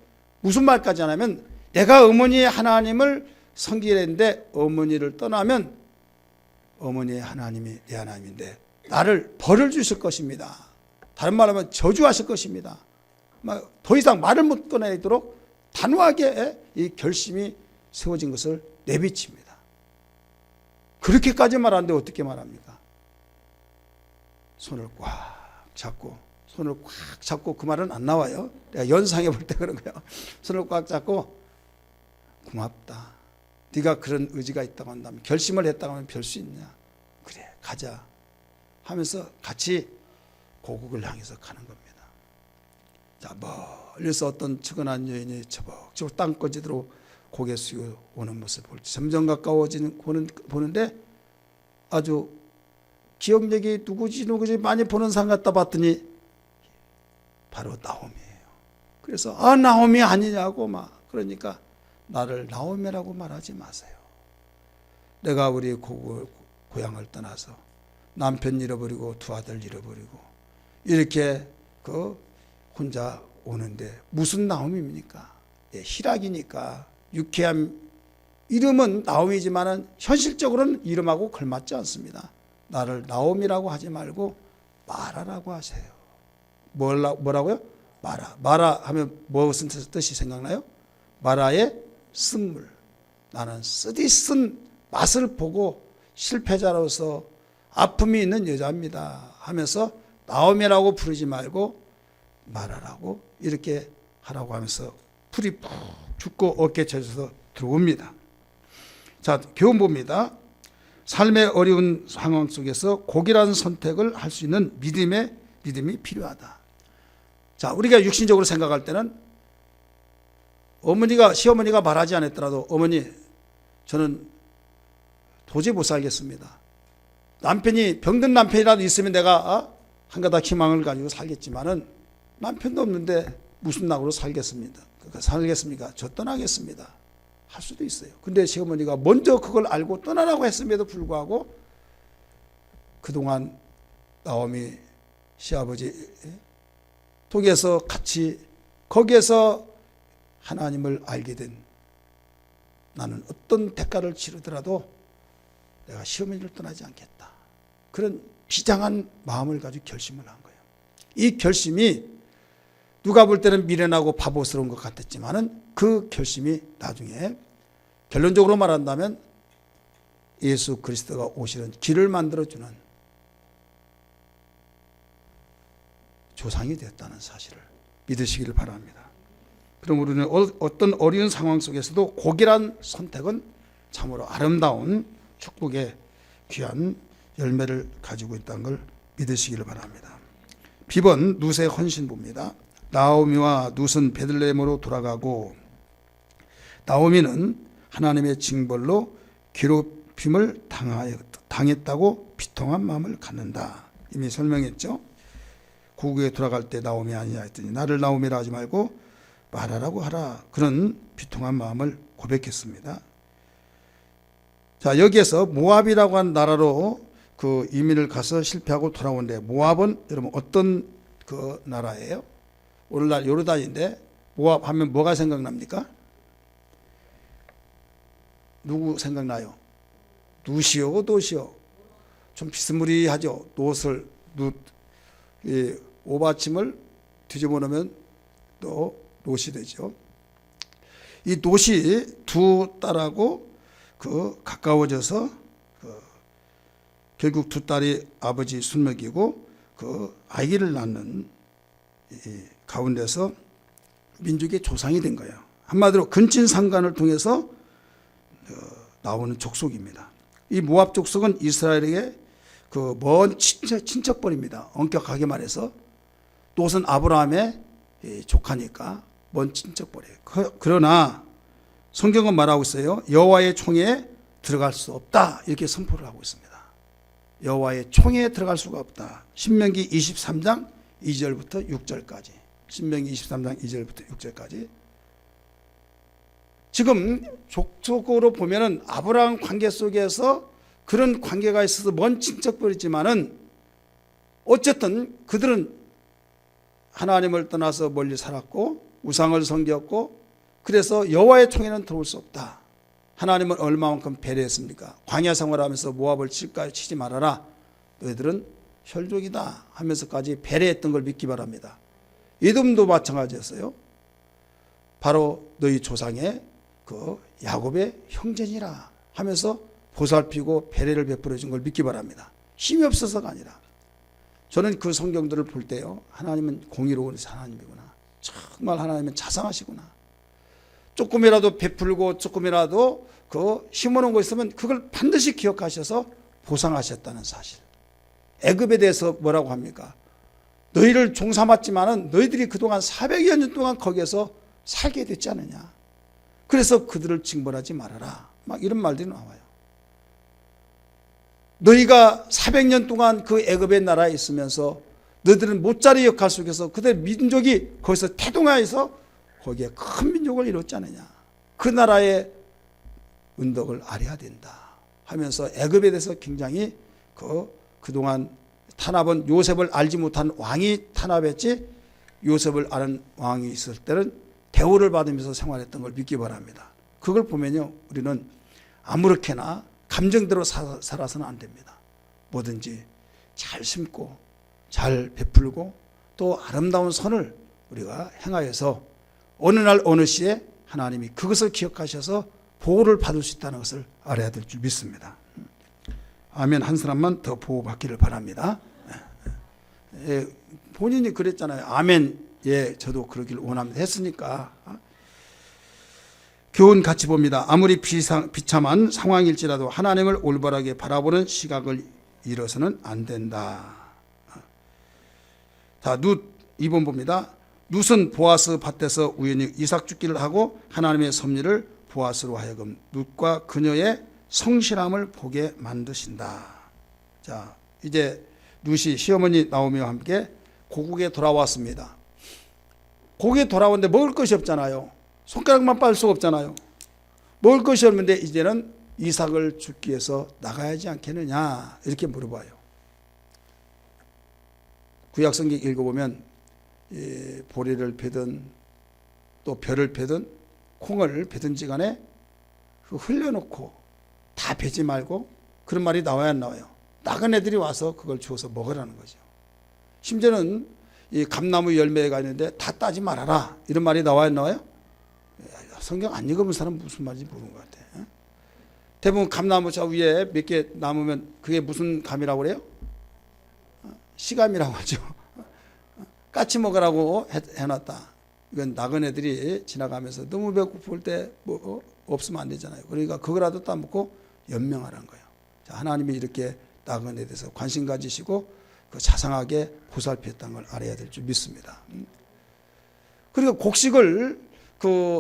Speaker 1: 무슨 말까지 하냐면 내가 어머니의 하나님을 섬기는데 어머니를 떠나면 어머니의 하나님이 내 하나님인데 나를 벌을 주실 것입니다. 다른 말로 하면 저주하실 것입니다. 더 이상 말을 못 꺼내도록 단호하게 이 결심이 세워진 것을 내비칩니다. 그렇게까지 말하는데 어떻게 말합니까? 손을 꽉 잡고, 손을 꽉 잡고, 그 말은 안 나와요. 내가 연상해 볼 때 그런 거예요. 손을 꽉 잡고, 고맙다. 네가 그런 의지가 있다고 한다면, 결심을 했다고 하면 별 수 있냐? 그래, 가자 하면서 같이 고국을 향해서 가는 겁니다. 자, 멀리서 어떤 측은한 여인이 저벅저벅 땅거지대로 고개 숙여 오는 모습을 볼지 점점 가까워지는 보는데 아주 기억력이 누구지 많이 보는 사람 같다 봤더니 바로 나오미예요. 그래서 나오미 아니냐고 막 그러니까 나를 나오미라고 말하지 마세요. 내가 우리 고향을 떠나서 남편 잃어버리고 두 아들 잃어버리고 이렇게 혼자 오는데 무슨 나오미입니까? 희락이니까. 유쾌한 이름은 나오미지만은 현실적으로는 이름하고 걸맞지 않습니다. 나를 나오미라고 하지 말고 마라라고 하세요. 뭐라고요? 마라 하면 무슨 뜻이 생각나요? 마라의 쓴물. 나는 쓰디쓴 맛을 보고 실패자로서 아픔이 있는 여자입니다 하면서 나오미라고 부르지 말고 마라라고 이렇게 하라고 하면서 풀이 푹 죽고 어깨 쳐져서 들어옵니다. 자, 교훈 봅니다. 삶의 어려운 상황 속에서 고귀한 선택을 할 수 있는 믿음이 필요하다. 자, 우리가 육신적으로 생각할 때는 시어머니가 말하지 않았더라도 어머니 저는 도저히 못 살겠습니다. 남편이 병든 남편이라도 있으면 내가 한 가닥 희망을 가지고 살겠지만은 남편도 없는데 무슨 낙으로 살겠습니까? 저 떠나겠습니다. 할 수도 있어요. 근데 시어머니가 먼저 그걸 알고 떠나라고 했음에도 불구하고 그동안 나오미 시아버지 통해서 같이 거기에서 하나님을 알게 된 나는 어떤 대가를 치르더라도 내가 시어머니를 떠나지 않겠다. 그런 비장한 마음을 가지고 결심을 한 거예요. 이 결심이 누가 볼 때는 미련하고 바보스러운 것 같았지만은 그 결심이 나중에 결론적으로 말한다면 예수 그리스도가 오시는 길을 만들어주는 조상이 되었다는 사실을 믿으시기를 바랍니다. 그럼 우리는 어떤 어려운 상황 속에서도 고귀한 선택은 참으로 아름다운 축복의 귀한 열매를 가지고 있다는 걸 믿으시기를 바랍니다. 비번 룻의 헌신부입니다. 나오미와 룻은 베들레헴으로 돌아가고 나오미는 하나님의 징벌로 괴롭힘을 당했다고 비통한 마음을 갖는다. 이미 설명했죠. 고국에 돌아갈 때 나오미 아니냐 했더니 나를 나오미라 하지 말고 마라라고 하라. 그런 비통한 마음을 고백했습니다. 자, 여기에서 모압이라고 하는 나라로 이민을 가서 실패하고 돌아오는데 모압은 여러분 어떤 나라예요? 오늘날 요르단인데 모압 하면 뭐가 생각납니까? 누구 생각나요? 룻이요, 돛이요. 좀 비스무리하죠. 오받침을 뒤집어 놓으면 또 롯이 되죠. 이 롯이 두 딸하고 가까워져서 결국 두 딸이 아버지 순맥이고 아기를 낳는 가운데서 민족의 조상이 된 거예요. 한마디로 근친상간을 통해서 나오는 족속입니다. 이 모압 족속은 이스라엘에게 먼 친척벌입니다. 엄격하게 말해서 롯은 아브라함의 조카니까 먼 친척벌이에요. 그러나 성경은 말하고 있어요. 여호와의 총회에 들어갈 수 없다. 이렇게 선포를 하고 있습니다. 여호와의 총회에 들어갈 수가 없다. 신명기 23장 2절부터 6절까지. 신명기 23장 2절부터 6절까지. 지금 족속으로 보면은 아브라함 관계 속에서 그런 관계가 있어서 먼 친척벌이지만은 어쨌든 그들은 하나님을 떠나서 멀리 살았고 우상을 섬겼고 그래서 여호와의 총회는 들어올 수 없다. 하나님은 얼마만큼 배려했습니까? 광야 생활하면서 모압을 칠까요? 치지 말아라. 너희들은 혈족이다 하면서까지 배려했던 걸 믿기 바랍니다. 에돔도 마찬가지였어요. 바로 너희 조상의 야곱의 형제니라 하면서 보살피고 배려를 베풀어 준 걸 믿기 바랍니다. 힘이 없어서가 아니라 저는 그 성경들을 볼 때요, 하나님은 공의로운 하나님이구나, 정말 하나님은 자상하시구나, 조금이라도 베풀고 조금이라도 그 심어놓은 거 있으면 그걸 반드시 기억하셔서 보상하셨다는 사실. 애굽에 대해서 뭐라고 합니까? 너희를 종삼았지만은 너희들이 그동안 400여 년 동안 거기에서 살게 됐지 않느냐. 그래서 그들을 징벌하지 말아라. 막 이런 말들이 나와요. 너희가 400년 동안 그 애굽의 나라에 있으면서 너희들은 못자리 역할 속에서 그들 민족이 거기서 태동하여서 거기에 큰 민족을 이뤘지 않느냐. 그 나라의 은덕을 알아야 된다 하면서 애굽에 대해서 굉장히 그동안 탄압은 요셉을 알지 못한 왕이 탄압했지, 요셉을 아는 왕이 있을 때는 대우를 받으면서 생활했던 걸 믿기 바랍니다. 그걸 보면요, 우리는 아무렇게나 감정대로 살아서는 안 됩니다. 뭐든지 잘 심고 잘 베풀고 또 아름다운 선을 우리가 행하여서 어느 날 어느 시에 하나님이 그것을 기억하셔서 보호를 받을 수 있다는 것을 알아야 될 줄 믿습니다. 아멘. 한 사람만 더 보호받기를 바랍니다. 본인이 그랬잖아요. 아멘. 예, 저도 그러길 원합니다. 했으니까. 교훈 같이 봅니다. 아무리 비참한 상황일지라도 하나님을 올바르게 바라보는 시각을 잃어서는 안 된다. 자, 룻 2번 봅니다. 룻은 보아스 밭에서 우연히 이삭 죽기를 하고 하나님의 섭리를 보아스로 하여금 룻과 그녀의 성실함을 보게 만드신다. 자, 이제 룻이 시어머니 나오미와 함께 고국에 돌아왔습니다. 고국에 돌아왔는데 먹을 것이 없잖아요. 손가락만 빨 수가 없잖아요. 먹을 것이 없는데 이제는 이삭을 죽기 위해서 나가야지 않겠느냐 이렇게 물어봐요. 구약성경 읽어보면 보리를 베든 또 벼를 베든 콩을 베든지 간에 흘려놓고 다 베지 말고, 그런 말이 나와야 안 나와요? 나간 애들이 와서 그걸 주워서 먹으라는 거죠. 심지어는 이 감나무 열매가 있는데 다 따지 말아라 이런 말이 나와야 안 나와요? 성경 안 읽어본 사람 무슨 말인지 모르는 것 같아. 대부분 감나무 저 위에 몇 개 남으면 그게 무슨 감이라고 그래요? 시감이라고 하죠. 까치 먹으라고 해놨다. 이건 나간 애들이 지나가면서 너무 배고플 때 뭐 없으면 안 되잖아요. 그러니까 그거라도 따먹고 연명하라는 거예요. 자, 하나님이 이렇게 나간 애에 대해서 관심 가지시고 그 자상하게 보살폈다는 걸 알아야 될 줄 믿습니다. 그리고 곡식을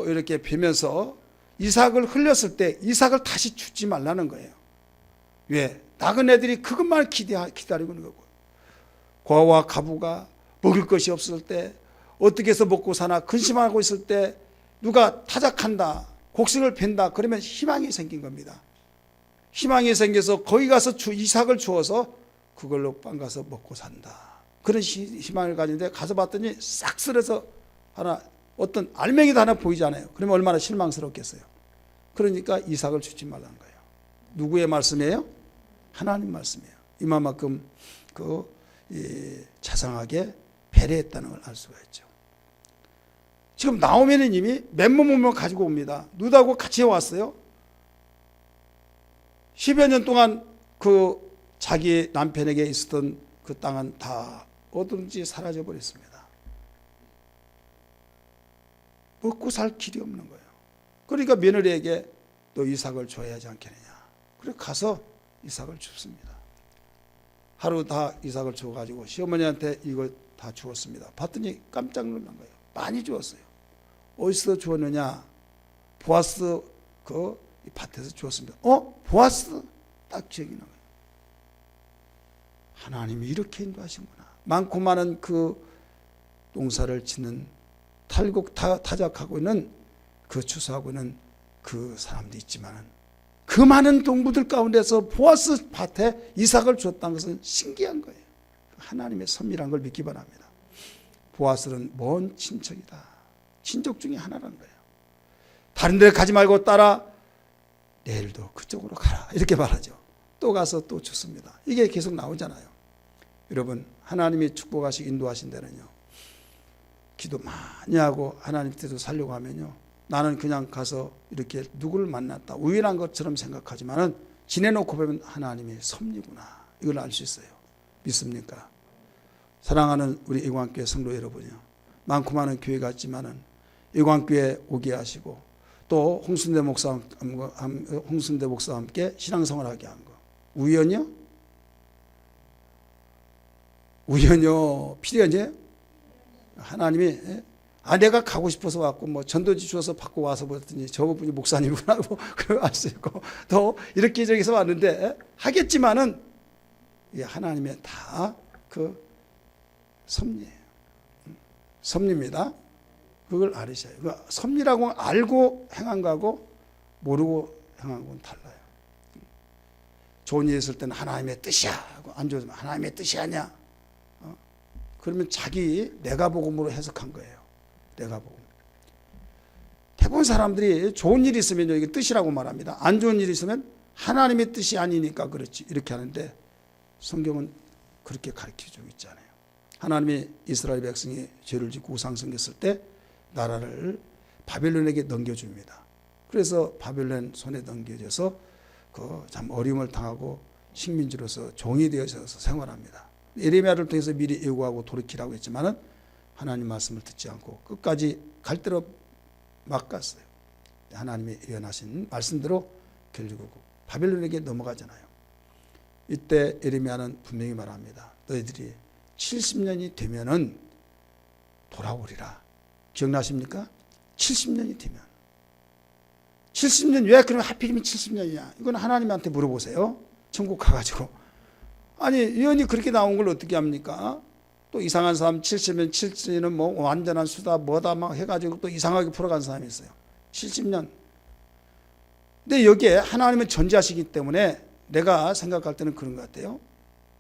Speaker 1: 이렇게 베면서 이삭을 흘렸을 때 이삭을 다시 주지 말라는 거예요. 왜? 나간 애들이 그것만 기다리고 있는 거고, 고아와 가부가 먹을 것이 없을 때 어떻게 해서 먹고 사나 근심하고 있을 때 누가 타작한다, 곡식을 벤다, 그러면 희망이 생긴 겁니다. 희망이 생겨서 거기 가서 이삭을 주어서 그걸로 빵 가서 먹고 산다. 그런 희망을 가지는데 가서 봤더니 싹 쓸어서 하나 어떤 알맹이도 하나 보이지 않아요. 그러면 얼마나 실망스럽겠어요. 그러니까 이삭을 주지 말라는 거예요. 누구의 말씀이에요? 하나님 말씀이에요. 이만큼 자상하게 배려했다는 걸 알 수가 있죠. 지금 나오미는 이미 맨몸을 가지고 옵니다. 룻하고 같이 왔어요. 10여 년 동안 자기 남편에게 있었던 그 땅은 다 어딘지 사라져 버렸습니다. 먹고 살 길이 없는 거예요. 그러니까 며느리에게 너 이삭을 줘야 하지 않겠느냐. 그래 가서 이삭을 줍습니다. 하루 다 이삭을 줘가지고 시어머니한테 이걸 다 주었습니다. 봤더니 깜짝 놀란 거예요. 많이 주었어요. 어디서 주었느냐? 보아스 이 밭에서 주었습니다. 보아스? 딱 기억이 나요. 하나님이 이렇게 인도하시구나. 많고 많은 그 농사를 짓는 타작하고 있는 추수하고 있는 그 사람도 있지만 그 많은 동부들 가운데서 보아스 밭에 이삭을 주었다는 것은 신기한 거예요. 하나님의 섭리란 걸 믿기 바랍니다. 보아스는 먼 친척이다. 친족 중에 하나라는 거예요. 다른 데 가지 말고 따라 내일도 그쪽으로 가라 이렇게 말하죠. 또 가서 또 줬습니다. 이게 계속 나오잖아요. 여러분, 하나님이 축복하시고 인도하신 데는요, 기도 많이 하고 하나님 뜻대로 살려고 하면요, 나는 그냥 가서 이렇게 누구를 만났다 우연한 것처럼 생각하지만은 지내놓고 보면 하나님이 섭리구나. 이걸 알 수 있어요. 믿습니까? 사랑하는 우리 이광교회 성도 여러분이요. 많고 많은 교회 같지만은 이광교회 오게 하시고 또 홍순대 목사와 함께 신앙생활하게 한 거. 우연이요? 우연이요? 필연이에요? 하나님이 내가 가고 싶어서 왔고 뭐 전도지 주어서 받고 와서 보더니 저분이 목사님이구나 뭐 그걸 알 수 있고 또 이렇게 저기서 왔는데 하겠지만은 하나님의 다 그 섭리예요. 섭리입니다. 그걸 알으셔야 해요. 섭리라고 알고 행한 거하고 모르고 행한 건 달라요. 좋은 일 있을 때는 하나님의 뜻이야 하고 안 좋으면 하나님의 뜻이 아니야. 그러면 자기 내가 복음으로 해석한 거예요. 내가 복음. 대부분 사람들이 좋은 일이 있으면 이게 뜻이라고 말합니다. 안 좋은 일이 있으면 하나님의 뜻이 아니니까 그렇지 이렇게 하는데 성경은 그렇게 가르쳐주고 있잖아요. 하나님이 이스라엘 백성이 죄를 짓고 우상 섬겼을 때 나라를 바벨론에게 넘겨줍니다. 그래서 바벨론 손에 넘겨져서 그 참 어려움을 당하고 식민지로서 종이 되어서 생활합니다. 예레미야를 통해서 미리 예고하고 돌이키라고 했지만은 하나님 말씀을 듣지 않고 끝까지 갈대로 막 갔어요. 하나님이 예언하신 말씀대로 결국 바벨론에게 넘어가잖아요. 이때 예레미야는 분명히 말합니다. 너희들이 70년이 되면은 돌아오리라. 기억나십니까? 70년이 되면. 70년 왜 그러면 하필이면 70년이냐? 이건 하나님한테 물어보세요. 천국 가가지고. 아니 예언이 그렇게 나온 걸 어떻게 합니까? 또 이상한 사람 70년 70년은 뭐 완전한 수다 뭐다 막 해가지고 또 이상하게 풀어간 사람이 있어요. 70년. 근데 여기에 하나님은 전지하시기 때문에 내가 생각할 때는 그런 것 같아요.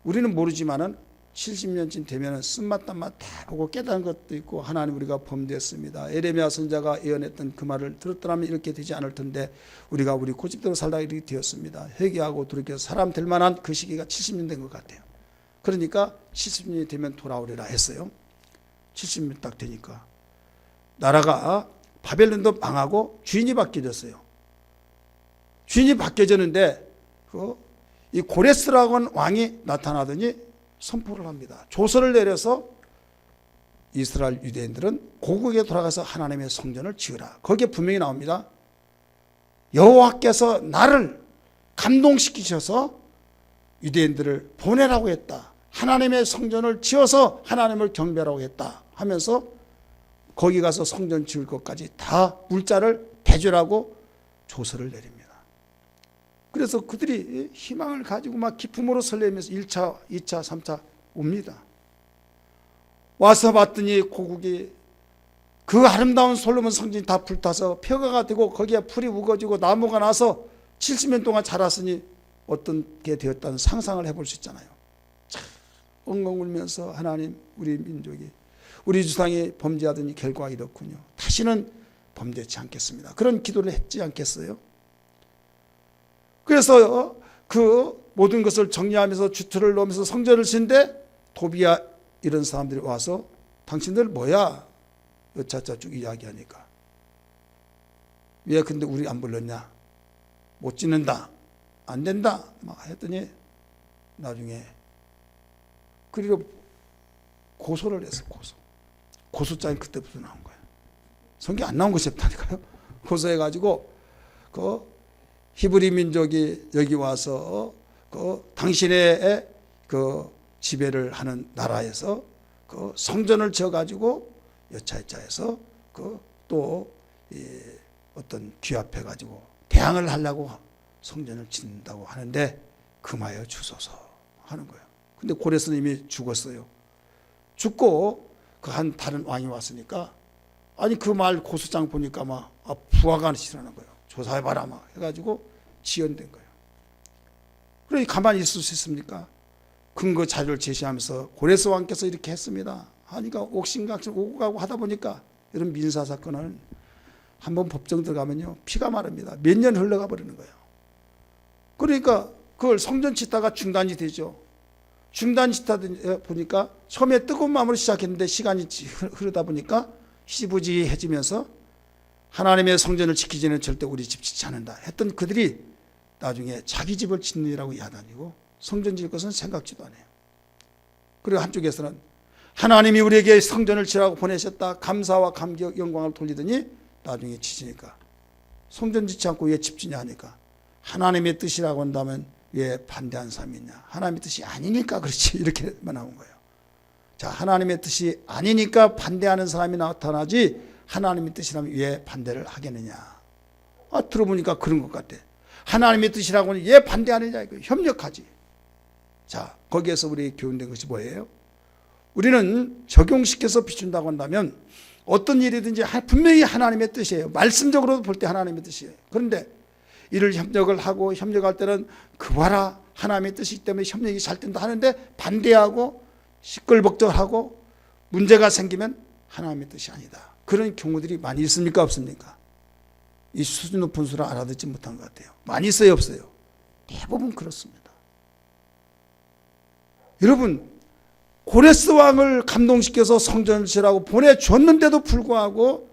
Speaker 1: 우리는 모르지만은 70년쯤 되면은 쓴맛단맛 다 보고 깨달은 것도 있고 하나님 우리가 범죄했습니다. 예레미야 선지자가 예언했던 그 말을 들었더라면 이렇게 되지 않을 텐데 우리가 우리 고집대로 살다가 이렇게 되었습니다. 회개하고 돌이켜서 사람 될 만한 그 시기가 70년 된 것 같아요. 그러니까 70년이 되면 돌아오리라 했어요. 70년 딱 되니까 나라가 바벨론도 망하고 주인이 바뀌어졌어요. 주인이 바뀌어졌는데 이 고레스라고 하는 왕이 나타나더니 선포를 합니다. 조서를 내려서 이스라엘 유대인들은 고국에 돌아가서 하나님의 성전을 지으라. 거기에 분명히 나옵니다. 여호와께서 나를 감동시키셔서 유대인들을 보내라고 했다. 하나님의 성전을 지어서 하나님을 경배하라고 했다 하면서 거기 가서 성전 지을 것까지 다 물자를 대주라고 조서를 내립니다. 그래서 그들이 희망을 가지고 막 기쁨으로 설레면서 1차, 2차, 3차 옵니다. 와서 봤더니 고국이 그 아름다운 솔로몬 성전이 다 불타서 폐허가 되고 거기에 풀이 우거지고 나무가 나서 70년 동안 자랐으니 어떤 게 되었다는 상상을 해볼 수 있잖아요. 참 엉엉 울면서 하나님 우리 민족이 우리 주상이 범죄하더니 결과가 이렇군요. 다시는 범죄치 않겠습니다. 그런 기도를 했지 않겠어요? 그래서 그 모든 것을 정리하면서 주틀을 놓으면서 성전을 짓는데 도비야 이런 사람들이 와서 당신들 뭐야? 여차차 쭉 이야기하니까 왜 근데 우리 안 불렀냐? 못 짓는다. 안 된다. 막 했더니 나중에 그리고 고소를 했어. 고소장이 그때부터 나온 거예요. 성경 안 나온 것이 없다니까요. 고소해가지고 그 히브리 민족이 여기 와서 그 당신의 그 지배를 하는 나라에서 그 성전을 지어가지고 여차여차해서 그 또 어떤 귀합해가지고 대항을 하려고 성전을 짓는다고 하는데 금하여 주소서 하는 거예요. 근데 고레스는 이미 죽었어요. 죽고 그 한 다른 왕이 왔으니까 아니 그 말 고소장 보니까 막 부하가 싫어하는 거예요. 조사해봐라 막 해가지고 지연된 거예요. 그러니 가만히 있을 수 있습니까? 근거 자료를 제시하면서 고레스 왕께서 이렇게 했습니다. 하니까 옥신각신 오고 가고 하다 보니까 이런 민사 사건을 한번 법정 들어가면요 피가 마릅니다. 몇 년 흘러가 버리는 거예요. 그러니까 그걸 성전 짓다가 중단이 되죠. 중단 짓다 보니까 처음에 뜨거운 마음으로 시작했는데 시간이 흐르다 보니까 희부지해지면서 하나님의 성전을 지키지는 절대 우리 집 짓지 않는다 했던 그들이 나중에 자기 집을 짓느라고 야단이고 성전 지을 것은 생각지도 않아요. 그리고 한쪽에서는 하나님이 우리에게 성전을 지으라고 보내셨다, 감사와 감격 영광을 돌리더니 나중에 지지니까 성전 짓지 않고 왜 집 짓냐 하니까 하나님의 뜻이라고 한다면 왜 반대한 사람이 있냐, 하나님의 뜻이 아니니까 그렇지, 이렇게만 나온 거예요. 자, 하나님의 뜻이 아니니까 반대하는 사람이 나타나지 하나님의 뜻이라면 왜 반대를 하겠느냐. 들어보니까 그런 것 같아. 하나님의 뜻이라고는 왜 반대하느냐, 협력하지. 자, 거기에서 우리 교훈된 것이 뭐예요? 우리는 적용시켜서 비춘다고 한다면 어떤 일이든지 분명히 하나님의 뜻이에요. 말씀적으로도 볼 때 하나님의 뜻이에요. 그런데 이를 협력을 하고 협력할 때는 그 봐라 하나님의 뜻이기 때문에 협력이 잘 된다 하는데 반대하고 시끌벅적하고 문제가 생기면 하나님의 뜻이 아니다. 그런 경우들이 많이 있습니까, 없습니까? 이 수준 높은 수를 알아듣지 못한 것 같아요. 많이 있어요, 없어요? 대부분 그렇습니다. 여러분, 고레스 왕을 감동시켜서 성전을 지으라고 보내줬는데도 불구하고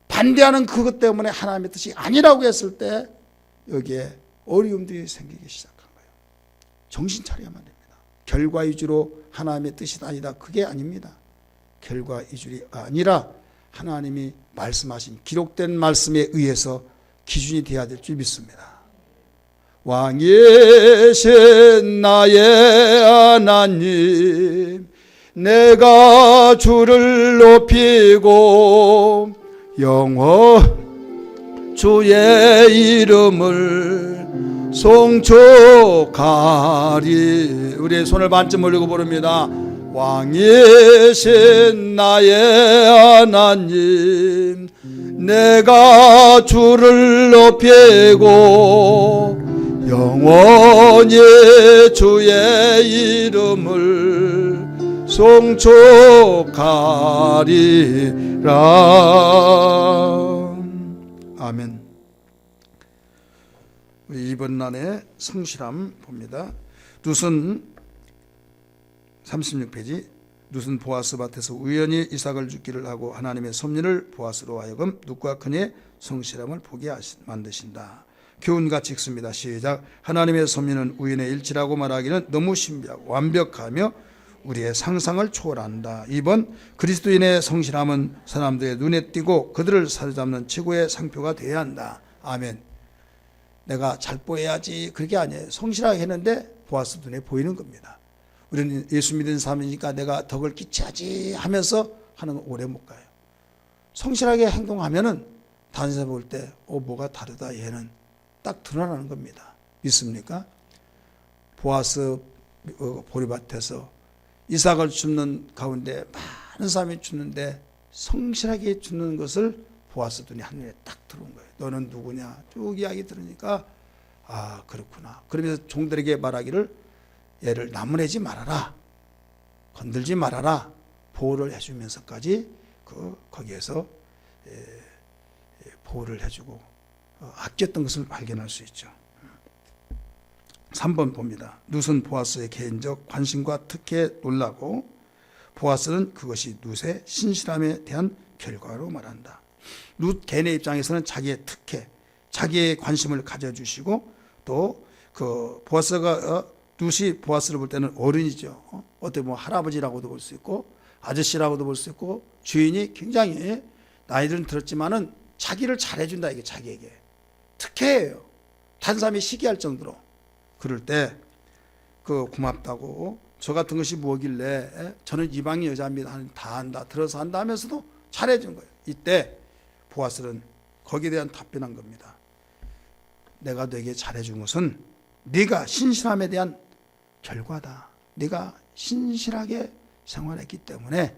Speaker 1: 반대하는 그것 때문에 하나님의 뜻이 아니라고 했을 때 여기에 어려움들이 생기기 시작한 거예요. 정신 차려야만 됩니다. 결과 위주로 하나님의 뜻이 아니다, 그게 아닙니다. 결과 위주가 아니라 하나님이 말씀하신 기록된 말씀에 의해서 기준이 되어야 될 줄 믿습니다. 왕이신 나의 하나님, 내가 주를 높이고 영원 주의 이름을 송축하리. 우리의 손을 반쯤 올리고 부릅니다. 왕이신 나의 하나님, 내가 주를 높이고 영원히 주의 이름을 송축하리라. 아멘. 우리 이번 날에 성실함 봅니다. 룻은 36페이지. 룻은 보아스 밭에서 우연히 이삭을 죽기를 하고 하나님의 섭리를 보아스로 하여금 룻과 그녀의 성실함을 보게 만드신다. 교훈같이 읽습니다. 시작. 하나님의 섭리는 우연의 일치라고 말하기는 너무 신비하고 완벽하며 우리의 상상을 초월한다. 2번, 그리스도인의 성실함은 사람들의 눈에 띄고 그들을 사로잡는 최고의 상표가 되어야 한다. 아멘. 내가 잘 보여야지, 그게 아니에요. 성실하게 했는데 보아스 눈에 보이는 겁니다. 우리는 예수 믿는 사람이니까 내가 덕을 끼쳐야지 하면서 하는 건 오래 못 가요. 성실하게 행동하면은 다른 사람 볼 때 뭐가 다르다, 얘는 딱 드러나는 겁니다. 믿습니까? 보아스 보리밭에서 이삭을 줍는 가운데 많은 사람이 줍는데 성실하게 줍는 것을 보아스 눈이 한눈에 딱 들어온 거예요. 너는 누구냐? 쭉 이야기 들으니까 그렇구나. 그러면서 종들에게 말하기를 얘를 나무내지 말아라, 건들지 말아라, 보호를 해주면서까지 거기에서 보호를 해주고 아꼈던 것을 발견할 수 있죠. 3번 봅니다. 룻은 보아스의 개인적 관심과 특혜에 놀라고 보아스는 그것이 룻의 신실함에 대한 결과로 말한다. 룻 개인의 입장에서는 자기의 특혜, 자기의 관심을 가져주시고 또 그 보아스가 룻이 보아스를 볼 때는 어른이죠. 어떻게 보면 할아버지라고도 볼 수 있고 아저씨라고도 볼 수 있고 주인이 굉장히 나이들은 들었지만은 자기를 잘해준다, 이게 자기에게 특혜예요. 다른 사람이 시기할 정도로. 그럴 때 고맙다고, 저 같은 것이 뭐길래 저는 이방인 여자입니다, 다 한다, 들어서 한다 하면서도 잘해준 거예요. 이때 보아스는 거기에 대한 답변한 겁니다. 내가 너에게 잘해준 것은 네가 신실함에 대한 결과다. 네가 신실하게 생활했기 때문에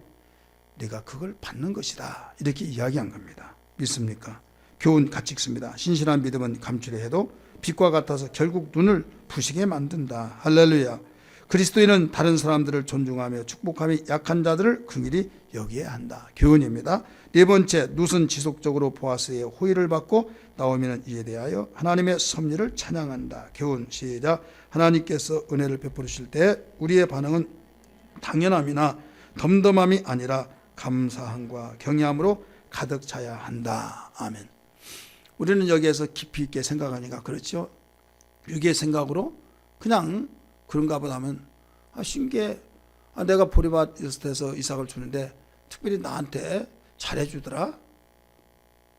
Speaker 1: 네가 그걸 받는 것이다. 이렇게 이야기한 겁니다. 믿습니까? 교훈 같이 읽습니다. 신실한 믿음은 감추려 해도 빛과 같아서 결국 눈을 부시게 만든다. 할렐루야. 그리스도인은 다른 사람들을 존중하며 축복하며 약한 자들을 긍휼히 여기야 한다. 교훈입니다. 네 번째, 룻은 지속적으로 보아스의 호의를 받고 나오미는 이에 대하여 하나님의 섭리를 찬양한다. 교훈 시작. 하나님께서 은혜를 베푸실 때 우리의 반응은 당연함이나 덤덤함이 아니라 감사함과 경외함으로 가득 차야 한다. 아멘. 우리는 여기에서 깊이 있게 생각하니까 그렇죠. 유괴 생각으로 그냥 그런가 보다 하면 신기해. 내가 보리밭에서 이삭을 주는데 특별히 나한테 잘해주더라.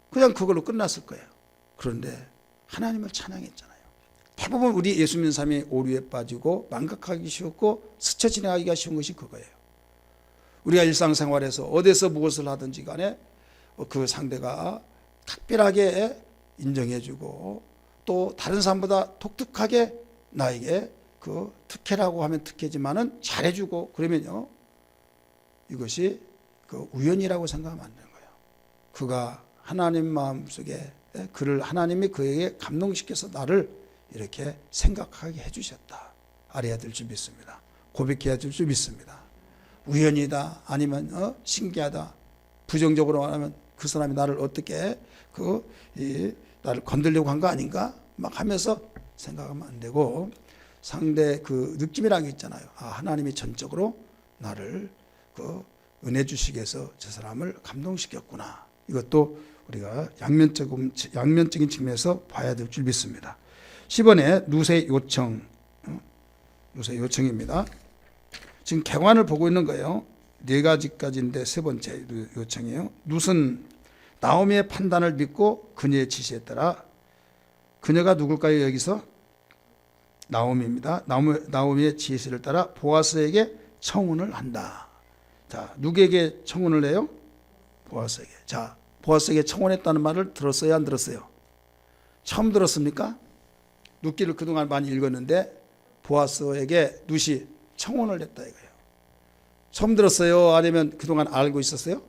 Speaker 1: 그냥 그걸로 끝났을 거예요. 그런데 하나님을 찬양했잖아요. 대부분 우리 예수 믿는 사람이 오류에 빠지고 망각하기 쉬웠고 스쳐 지나가기가 쉬운 것이 그거예요. 우리가 일상생활에서 어디서 무엇을 하든지 간에 그 상대가 특별하게 인정해주고 또 다른 사람보다 독특하게 나에게 그 특혜라고 하면 특혜지만은 잘해주고 그러면요, 이것이 그 우연이라고 생각하면 안 되는 거예요. 그가 하나님 마음속에 그를 하나님이 그에게 감동시켜서 나를 이렇게 생각하게 해주셨다. 알아야 될 줄 믿습니다. 고백해야 될 줄 믿습니다. 우연이다 아니면 신기하다 부정적으로 말하면 그 사람이 나를 어떻게 나를 건들려고 한 거 아닌가 막 하면서 생각하면 안 되고, 상대 그 느낌이라는 게 있잖아요. 하나님이 전적으로 나를 은혜 주시기 위해서 저 사람을 감동시켰구나. 이것도 우리가 양면적인 측면에서 봐야 될 줄 믿습니다. 10번에 누세 요청, 누세 요청입니다. 지금 객관을 보고 있는 거예요. 4가지까지인데 세 번째 요청이에요. 룻은 나오미의 판단을 믿고 그녀의 지시에 따라, 그녀가 누굴까요? 여기서 나오미입니다. 나오미의 지시를 따라 보아스에게 청혼을 한다. 자, 누구에게 청혼을 해요? 보아스에게. 자, 보아스에게 청혼했다는 말을 들었어요? 안 들었어요? 처음 들었습니까? 룻기를 그동안 많이 읽었는데 보아스에게 룻이 청혼을 했다 이거예요. 처음 들었어요? 아니면 그동안 알고 있었어요?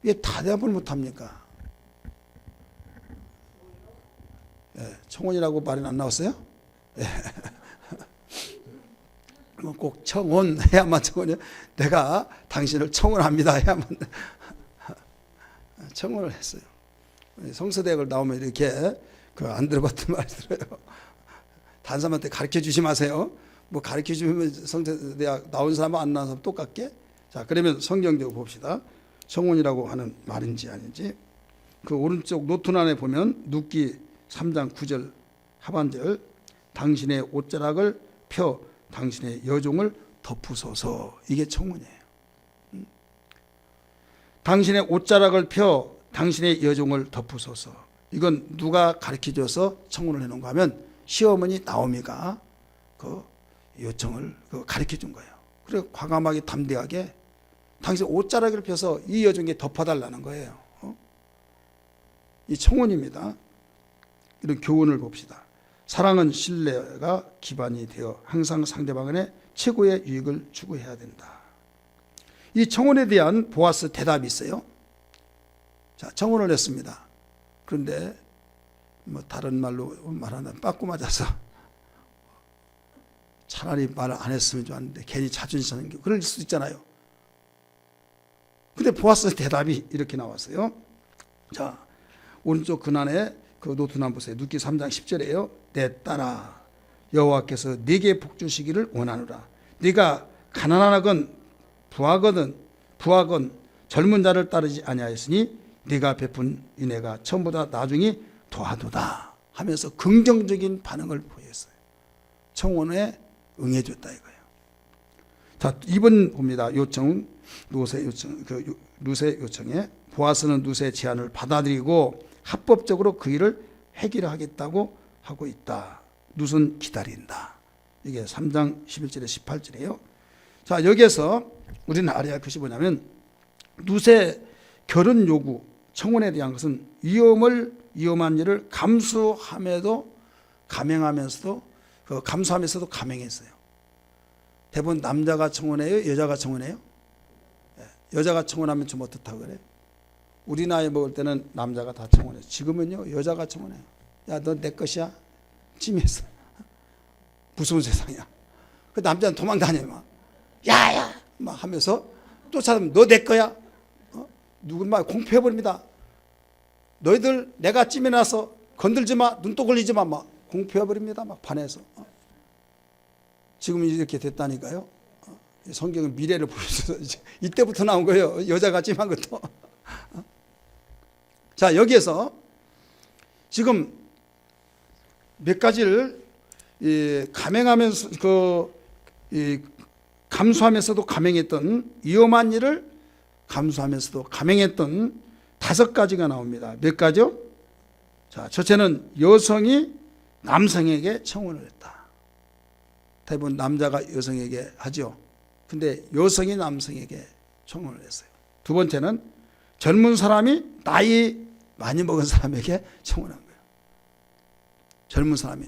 Speaker 1: 왜 대답을 못합니까? 청혼이라고 말은 안 나왔어요? 꼭 청혼해야만 청혼이요. 내가 당신을 청혼합니다 해야만 청혼을 했어요. 성서대학을 나오면 이렇게 안 들어봤던 말 들어요. 다른 사람한테 가르쳐 주지 마세요. 뭐 가르쳐 주면 성서대학 나온 사람 안 나온 사람 똑같게. 자, 그러면 성경적으로 봅시다. 청혼이라고 하는 말인지 아닌지. 그 오른쪽 노트 안에 보면 룻기 3장 9절 하반절, 당신의 옷자락을 펴 당신의 여종을 덮으소서. 이게 청혼이에요. 당신의 옷자락을 펴 당신의 여종을 덮으소서. 이건 누가 가르쳐줘서 청혼을 해놓은 거 하면 시어머니 나오미가 그 요청을 가르쳐준 거예요. 그리고 과감하게 담대하게 당신 옷자락을 펴서 이 여종에 덮어달라는 거예요. 이 청혼입니다. 이런 교훈을 봅시다. 사랑은 신뢰가 기반이 되어 항상 상대방의 최고의 유익을 추구해야 된다. 이 청혼에 대한 보아스 대답이 있어요. 자, 청혼을 했습니다. 그런데 뭐 다른 말로 말하면 빠꾸 맞아서 차라리 말을 안 했으면 좋았는데 괜히 자존심 상하는 그럴 수도 있잖아요. 근데 보아스 대답이 이렇게 나왔어요. 자, 오른쪽 근안에 그 노트남 보세요. 룻기 3장 10절에요. 내 딸아, 여호와께서 네게 복 주시기를 원하노라. 네가 가난하건 부하건 젊은 자를 따르지 아니하였으니 네가 베푼 은혜가 처음보다 나중에 더하도다 하면서 긍정적인 반응을 보였어요. 청혼에 응해줬다 이거예요. 자, 2번 봅니다. 요청, 룻의 요청에 보아스는 룻의 제안을 받아들이고 합법적으로 그 일을 해결하겠다고 하고 있다. 룻은 기다린다. 이게 3장 11절에 18절이에요. 자, 여기에서 우리는 알아야 할 것이 뭐냐면 룻의 결혼 요구, 청혼에 대한 것은 위험한 일을 감수하면서도 감행했어요. 대부분 남자가 청혼해요? 여자가 청혼해요? 여자가 청혼하면 좀 어떻다고 그래요? 우리 나이 먹을 때는 남자가 다 청혼해요. 지금은요 여자가 청혼해요. 야, 너 내 것이야? 찜했어. 무서운 세상이야. 그 남자는 도망다녀요. 막 야야 막 하면서 쫓아다니면 너 내 거야? 누군 막 공표해버립니다. 너희들 내가 찜해놔서 건들지 마, 눈도 걸리지 마, 막 공표해버립니다. 막 반해서. 지금은 이렇게 됐다니까요. 성경은 미래를 보여줘서 이때부터 나온 거예요. 여자가 찜한 것도. 자, 여기에서 지금 몇 가지를 감행하면서 감수하면서도 감행했던 위험한 일을 감수하면서도 감행했던 5가지가 나옵니다. 몇 가지요? 자, 첫째는 여성이 남성에게 청혼을 했다. 대부분 남자가 여성에게 하죠. 근데 여성이 남성에게 청혼을 했어요. 두 번째는 젊은 사람이 나이 많이 먹은 사람에게 청혼한 거예요. 젊은 사람이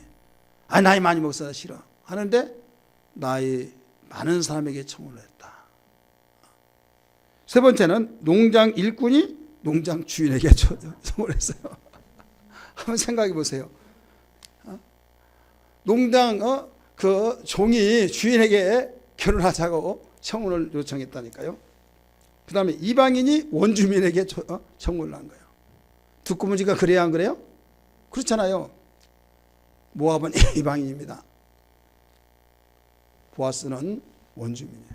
Speaker 1: 나이 많이 먹어서 싫어 하는데 나이 많은 사람에게 청혼을 했다. 세 번째는 농장 일꾼이 농장 주인에게 청혼을 했어요. 한번 생각해 보세요. 농장 그 종이 주인에게 결혼하자고 청혼을 요청했다니까요. 그 다음에 이방인이 원주민에게 청혼을 한 거예요. 듣고 보니까 그래야 안 그래요? 그렇잖아요. 모압은 이방인입니다. 보아스는 원주민이에요.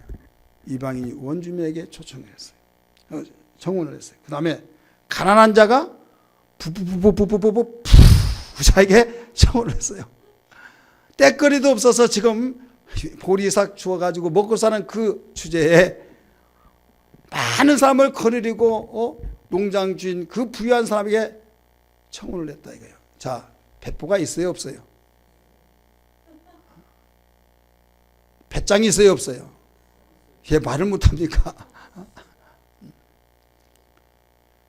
Speaker 1: 이방인이 원주민에게 초청을 했어요. 청혼을 했어요. 그 다음에 가난한 자가 부자에게 청혼을 했어요. 때거리도 없어서 지금 보리삭 주워가지고 먹고 사는 그 주제에 많은 사람을 거느리고 농장 주인 그 부유한 사람에게 청혼을 했다 이거예요. 자, 배포가 있어요 없어요? 배짱이 있어요 없어요? 얘 말을 못합니까?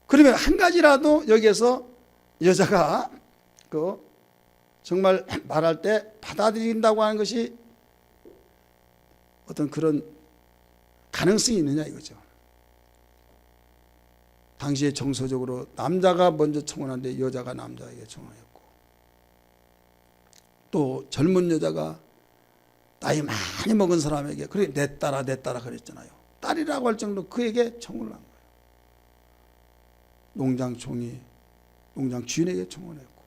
Speaker 1: 그러면 한 가지라도 여기에서 여자가 정말 말할 때 받아들인다고 하는 것이 어떤 그런 가능성이 있느냐 이거죠. 당시에 정서적으로 남자가 먼저 청혼하는데 여자가 남자에게 청혼했고, 또 젊은 여자가 나이 많이 먹은 사람에게, 그래 내 딸아 그랬잖아요. 딸이라고 할 정도로 그에게 청혼을 한 거예요. 농장 종이 농장 주인에게 청혼했고,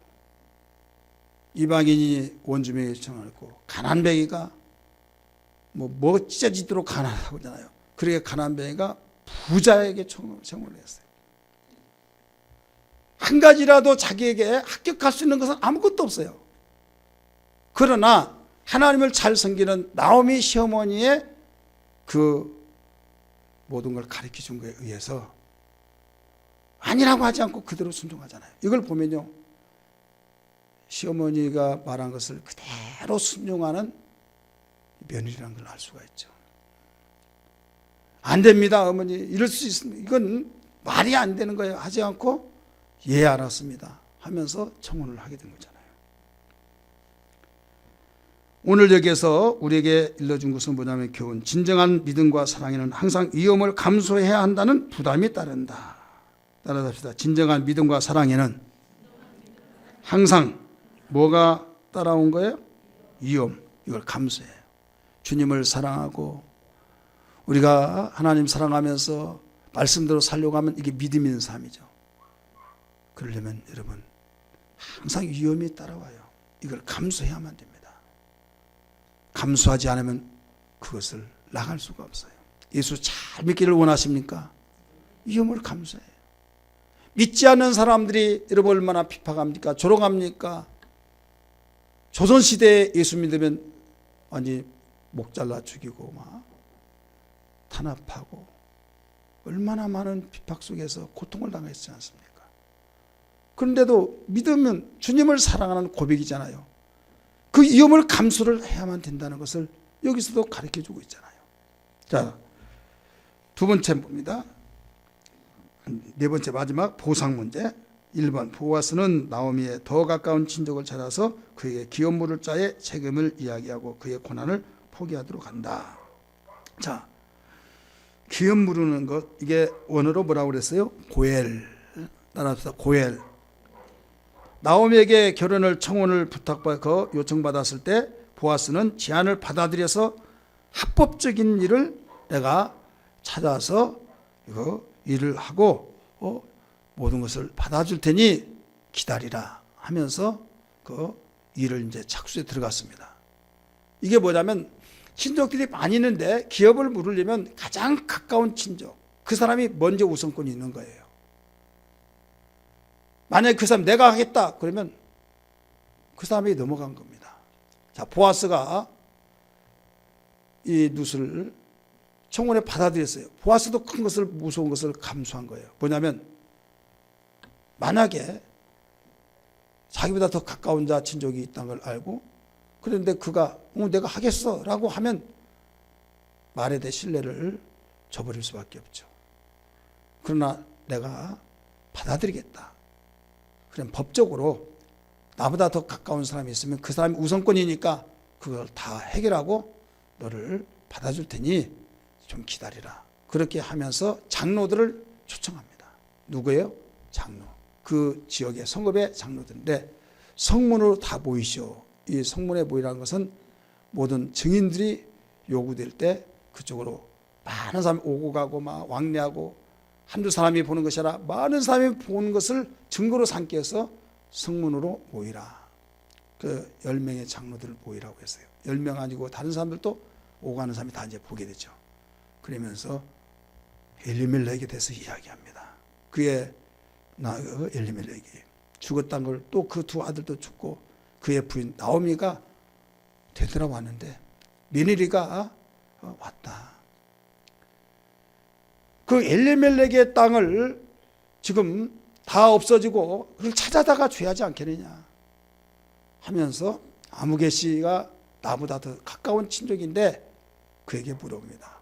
Speaker 1: 이방인이 원주민에게 청혼했고, 가난뱅이가 뭐 찢어지도록 가난하다고 하잖아요. 그러게 가난뱅이가 부자에게 청혼을 했어요. 한 가지라도 자기에게 합격할 수 있는 것은 아무것도 없어요. 그러나 하나님을 잘 섬기는 나오미 시어머니의 그 모든 걸 가르쳐 준 거에 의해서 아니라고 하지 않고 그대로 순종하잖아요. 이걸 보면요, 시어머니가 말한 것을 그대로 순종하는 며느리라는 걸 알 수가 있죠. 안 됩니다 어머니, 이럴 수 있습니다, 이건 말이 안 되는 거예요 하지 않고 예 알았습니다 하면서 청혼을 하게 된 거잖아요. 오늘 여기에서 우리에게 일러준 것은 뭐냐면 교훈, 진정한 믿음과 사랑에는 항상 위험을 감수해야 한다는 부담이 따른다. 따라잡시다. 진정한 믿음과 사랑에는 항상 뭐가 따라온 거예요? 위험, 이걸 감수해요. 주님을 사랑하고 우리가 하나님 사랑하면서 말씀대로 살려고 하면 이게 믿음 있는 삶이죠. 그러려면 여러분 항상 위험이 따라와요. 이걸 감수해야만 됩니다. 감수하지 않으면 그것을 나갈 수가 없어요. 예수 잘 믿기를 원하십니까? 위험을 감수해요. 믿지 않는 사람들이 여러분 얼마나 핍박합니까? 조롱합니까? 조선시대에 예수 믿으면 완전히 목 잘라 죽이고 막 탄압하고 얼마나 많은 핍박 속에서 고통을 당했지 않습니까? 그런데도 믿으면 주님을 사랑하는 고백이잖아요. 그 위험을 감수를 해야만 된다는 것을 여기서도 가르쳐주고 있잖아요. 자, 두 번째 봅니다. 네 번째 마지막 보상 문제. 1번, 보아스는 나오미의 더 가까운 친족을 찾아서 그에게 기업 물을 자의 책임을 이야기하고 그의 고난을 포기하도록 한다. 자, 기업 물으는 것, 이게 원어로 뭐라고 그랬어요? 고엘. 따라합시다. 고엘. 나오미에게 결혼을 청혼을 부탁받고 요청받았을 때 보아스는 제안을 받아들여서 합법적인 일을 내가 찾아서 이거 일을 하고 모든 것을 받아줄 테니 기다리라 하면서 그 일을 이제 착수에 들어갔습니다. 이게 뭐냐면 친족들이 많이 있는데 기업을 물으려면 가장 가까운 친족, 그 사람이 먼저 우선권이 있는 거예요. 만약에 그 사람 내가 하겠다 그러면 그 사람이 넘어간 겁니다. 자, 보아스가 이 룻을 청혼에 받아들였어요. 보아스도 큰 것을, 무서운 것을 감수한 거예요. 뭐냐면 만약에 자기보다 더 가까운 자 친족이 있다는 걸 알고, 그런데 그가 내가 하겠어 라고 하면 말에 대해 신뢰를 저버릴 수밖에 없죠. 그러나 내가 받아들이겠다. 그럼 법적으로 나보다 더 가까운 사람이 있으면 그 사람이 우선권이니까 그걸 다 해결하고 너를 받아줄 테니 좀 기다리라. 그렇게 하면서 장로들을 초청합니다. 누구예요? 장로. 그 지역의 성읍의 장로들인데 성문으로 다 모이시오. 이 성문에 모이라는 것은 모든 증인들이 요구될 때 그쪽으로 많은 사람이 오고 가고 막 왕래하고, 한두 사람이 보는 것이 아니라 많은 사람이 보는 것을 증거로 삼기 위해서 성문으로 모이라. 그 10명의 장로들을 모이라고 했어요. 10명 아니고 다른 사람들도 오고 가는 사람이 다 이제 보게 되죠. 그러면서 엘리멜렉에 대해서 이야기합니다. 그의 엘리멜렉이 죽었다는 걸, 또 그 두 아들도 죽고 그의 부인 나오미가 되돌아왔는데 며느리가 왔다. 그 엘리멜렉의 땅을 지금 다 없어지고 그걸 찾아다가 줘야지 않겠느냐 하면서 아무개 씨가 나보다 더 가까운 친족인데 그에게 물어봅니다.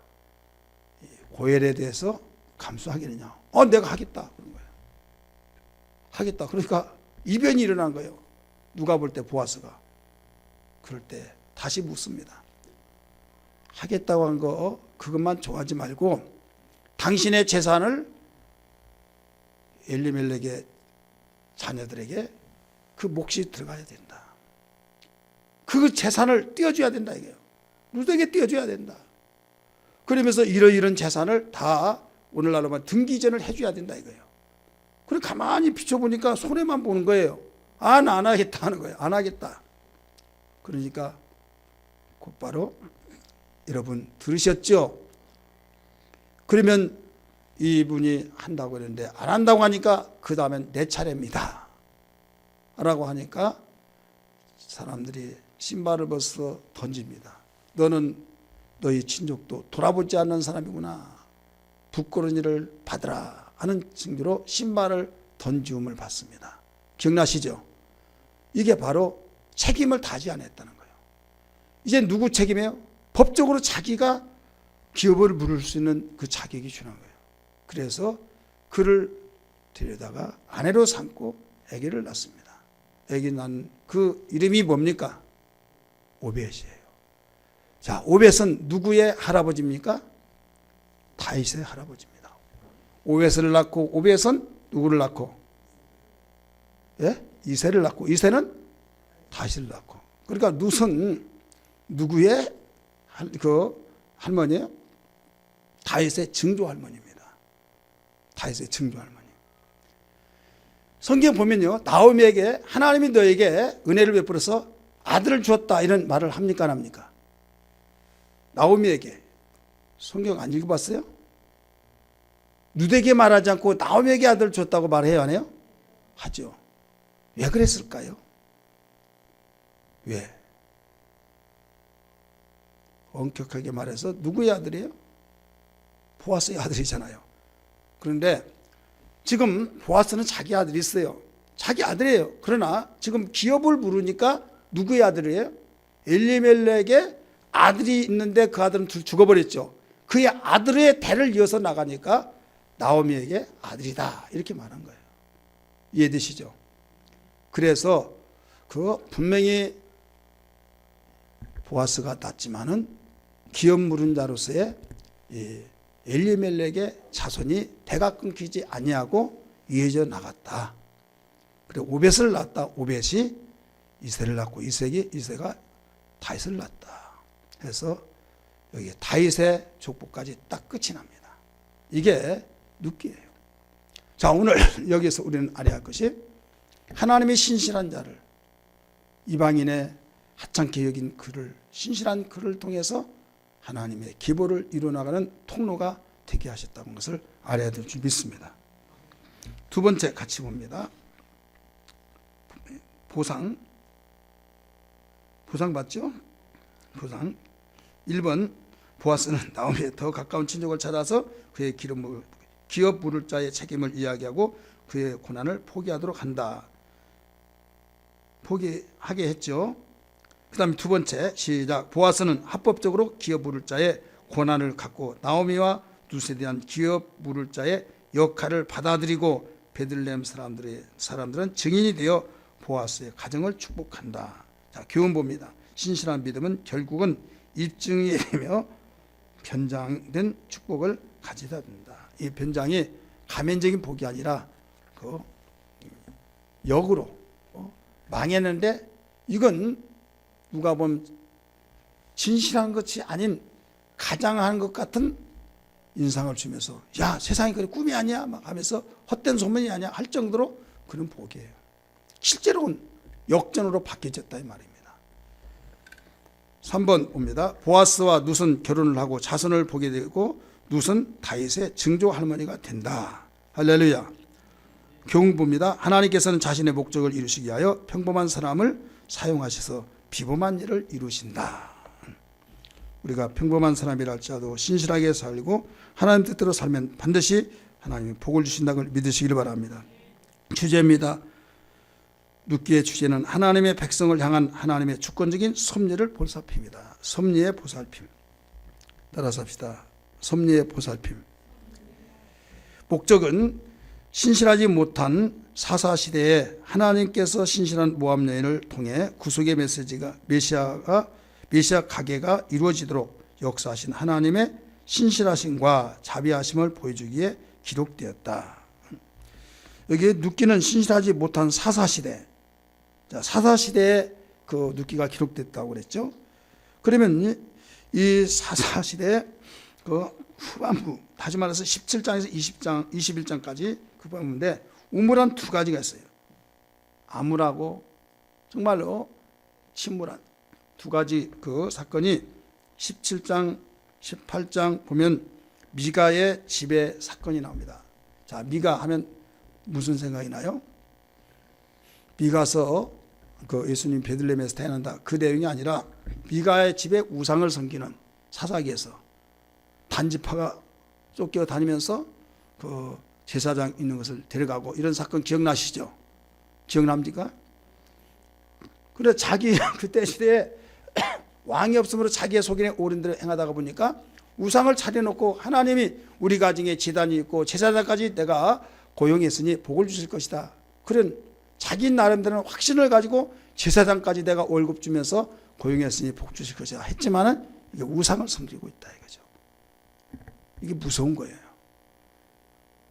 Speaker 1: 고엘에 대해서 감수하겠느냐? 내가 하겠다. 그런 거예요. 하겠다. 그러니까 이변이 일어난 거예요. 누가 볼 때 보아스가. 그럴 때 다시 묻습니다. 하겠다고 한 거 그것만 좋아하지 말고 당신의 재산을 엘리멜렉의 자녀들에게 그 몫이 들어가야 된다. 그 재산을 띄워줘야 된다 이게요. 룻에게 띄워줘야 된다. 그러면서 이런 재산을 다 오늘날로만 등기전을 해줘야 된다 이거예요. 그래 가만히 비춰보니까 손해만 보는 거예요. 안 하겠다 하는 거예요. 안 하겠다. 그러니까 곧바로 여러분 들으셨죠? 그러면 이분이 한다고 그랬는데 안 한다고 하니까 그 다음엔 내 차례입니다 라고 하니까 사람들이 신발을 벗어 던집니다. 너는 너희 친족도 돌아보지 않는 사람이구나. 부끄러운 일을 받으라 하는 징조로 신발을 던지움을 받습니다. 기억나시죠? 이게 바로 책임을 다하지 않았다는 거예요. 이제 누구 책임이에요? 법적으로 자기가 기업을 물을 수 있는 그 자격이 주는 거예요. 그래서 그를 데려다가 아내로 삼고 아기를 낳습니다. 아기 낳은 그 이름이 뭡니까? 오벳이에요. 자, 오벳은 누구의 할아버지입니까? 다윗의 할아버지입니다. 오벳을 낳고, 오벳은 누구를 낳고? 예? 이새를 낳고, 이새는 다윗을 낳고. 그러니까 룻은 누구의 할머니예요? 다윗의 증조 할머니입니다. 다윗의 증조 할머니. 성경 보면요, 나오미에게 하나님이 너에게 은혜를 베풀어서 아들을 주었다 이런 말을 합니까 안 합니까? 나오미에게. 성경 안 읽어봤어요? 룻에게 말하지 않고 나오미에게 아들을 줬다고 말해요 안 해요? 하죠. 왜 그랬을까요? 왜? 엄격하게 말해서 누구의 아들이에요? 보아스의 아들이잖아요. 그런데 지금 보아스는 자기 아들이 있어요. 자기 아들이에요. 그러나 지금 기업을 물으니까 누구의 아들이에요? 엘리멜렉의 아들이 있는데 그 아들은 죽어버렸죠. 그의 아들의 대를 이어서 나가니까 나오미에게 아들이다 이렇게 말한 거예요. 이해되시죠? 그래서 그 분명히 보아스가 낳지만은 기업 물은 자로서의 엘리멜렉의 자손이 대가 끊기지 아니하고 이어져 나갔다. 그리고 오벳을 낳았다. 오벳이 이새를 낳고 이새가 다윗을 낳았다. 해서 여기 다윗의 족보까지 딱 끝이 납니다. 이게 룻기예요. 자, 오늘 여기서 우리는 알아야 할 것이 하나님의 신실한 자를, 이방인의 하찮게 여긴 그를, 신실한 그를 통해서 하나님의 기보를 이루어나가는 통로가 되게 하셨다는 것을 알아야 될 줄 믿습니다. 두 번째 같이 봅니다. 보상. 보상받죠. 보상. 1번 보아스는 나오미의 더 가까운 친족을 찾아서 그의 기업 물을 자의 책임을 이야기하고 그의 고난을 포기하도록 한다. 포기하게 했죠. 그 다음에 두 번째 시작. 보아스는 합법적으로 기업 물을 자의 고난을 갖고 나오미와 룻에 대한 기업 물을 자의 역할을 받아들이고 베들레헴 사람들은 증인이 되어 보아스의 가정을 축복한다. 자, 교훈 봅니다. 신실한 믿음은 결국은 입증이 되며 변장된 축복을 가져다 준다. 이 변장이 가면적인 복이 아니라 그 역으로 망했는데 이건 누가 보면 진실한 것이 아닌 가장한 것 같은 인상을 주면서 야 세상이 그래 꿈이 아니야 막 하면서 헛된 소문이 아니야 할 정도로 그런 복이에요. 실제로는 역전으로 바뀌어졌다 이 말입니다. 3번 봅니다. 보아스와 룻은 결혼을 하고 자손을 보게 되고 룻은 다윗의 증조 할머니가 된다. 할렐루야. 교훈 봅니다. 하나님께서는 자신의 목적을 이루시기 위하여 평범한 사람을 사용하셔서 비범한 일을 이루신다. 우리가 평범한 사람이라 할지라도 신실하게 살고 하나님 뜻대로 살면 반드시 하나님이 복을 주신다는 걸 믿으시길 바랍니다. 주제입니다. 룻기의 주제는 하나님의 백성을 향한 하나님의 주권적인 섭리를 보살핍니다. 섭리의 보살핌. 따라서 합시다. 섭리의 보살핌. 목적은 신실하지 못한 사사시대에 하나님께서 신실한 모압 여인을 통해 구속의 메시아 가계가 이루어지도록 역사하신 하나님의 신실하심과 자비하심을 보여주기에 기록되었다. 여기에 룻기는 신실하지 못한 사사시대, 사사시대에 그 룻기가 기록됐다고 그랬죠. 그러면 이 사사시대의 그 후반부, 다시 말해서 17장에서 21장까지 그 부분인데 우물한 두 가지가 있어요. 암울하고 정말로 침울한 두 가지 그 사건이 17장, 18장 보면 미가의 집의 사건이 나옵니다. 자, 미가 하면 무슨 생각이 나요? 미가서 그 예수님 베들레헴에서 태어난다. 그 내용이 아니라 미가의 집에 우상을 섬기는 사사기에서 단지파가 쫓겨 다니면서 그 제사장 있는 것을 데려가고 이런 사건 기억나시죠? 기억납니까? 그래 자기 그때 시대에 왕이 없으므로 자기의 속인의 옳은 대로 행하다가 보니까 우상을 차려놓고 하나님이 우리 가정에 제단이 있고 제사장까지 내가 고용했으니 복을 주실 것이다. 그런 자기 나름대로는 확신을 가지고 제사장까지 내가 월급 주면서 고용했으니 복 주실 것이다 했지만은 이게 우상을 섬기고 있다 이거죠. 이게 무서운 거예요.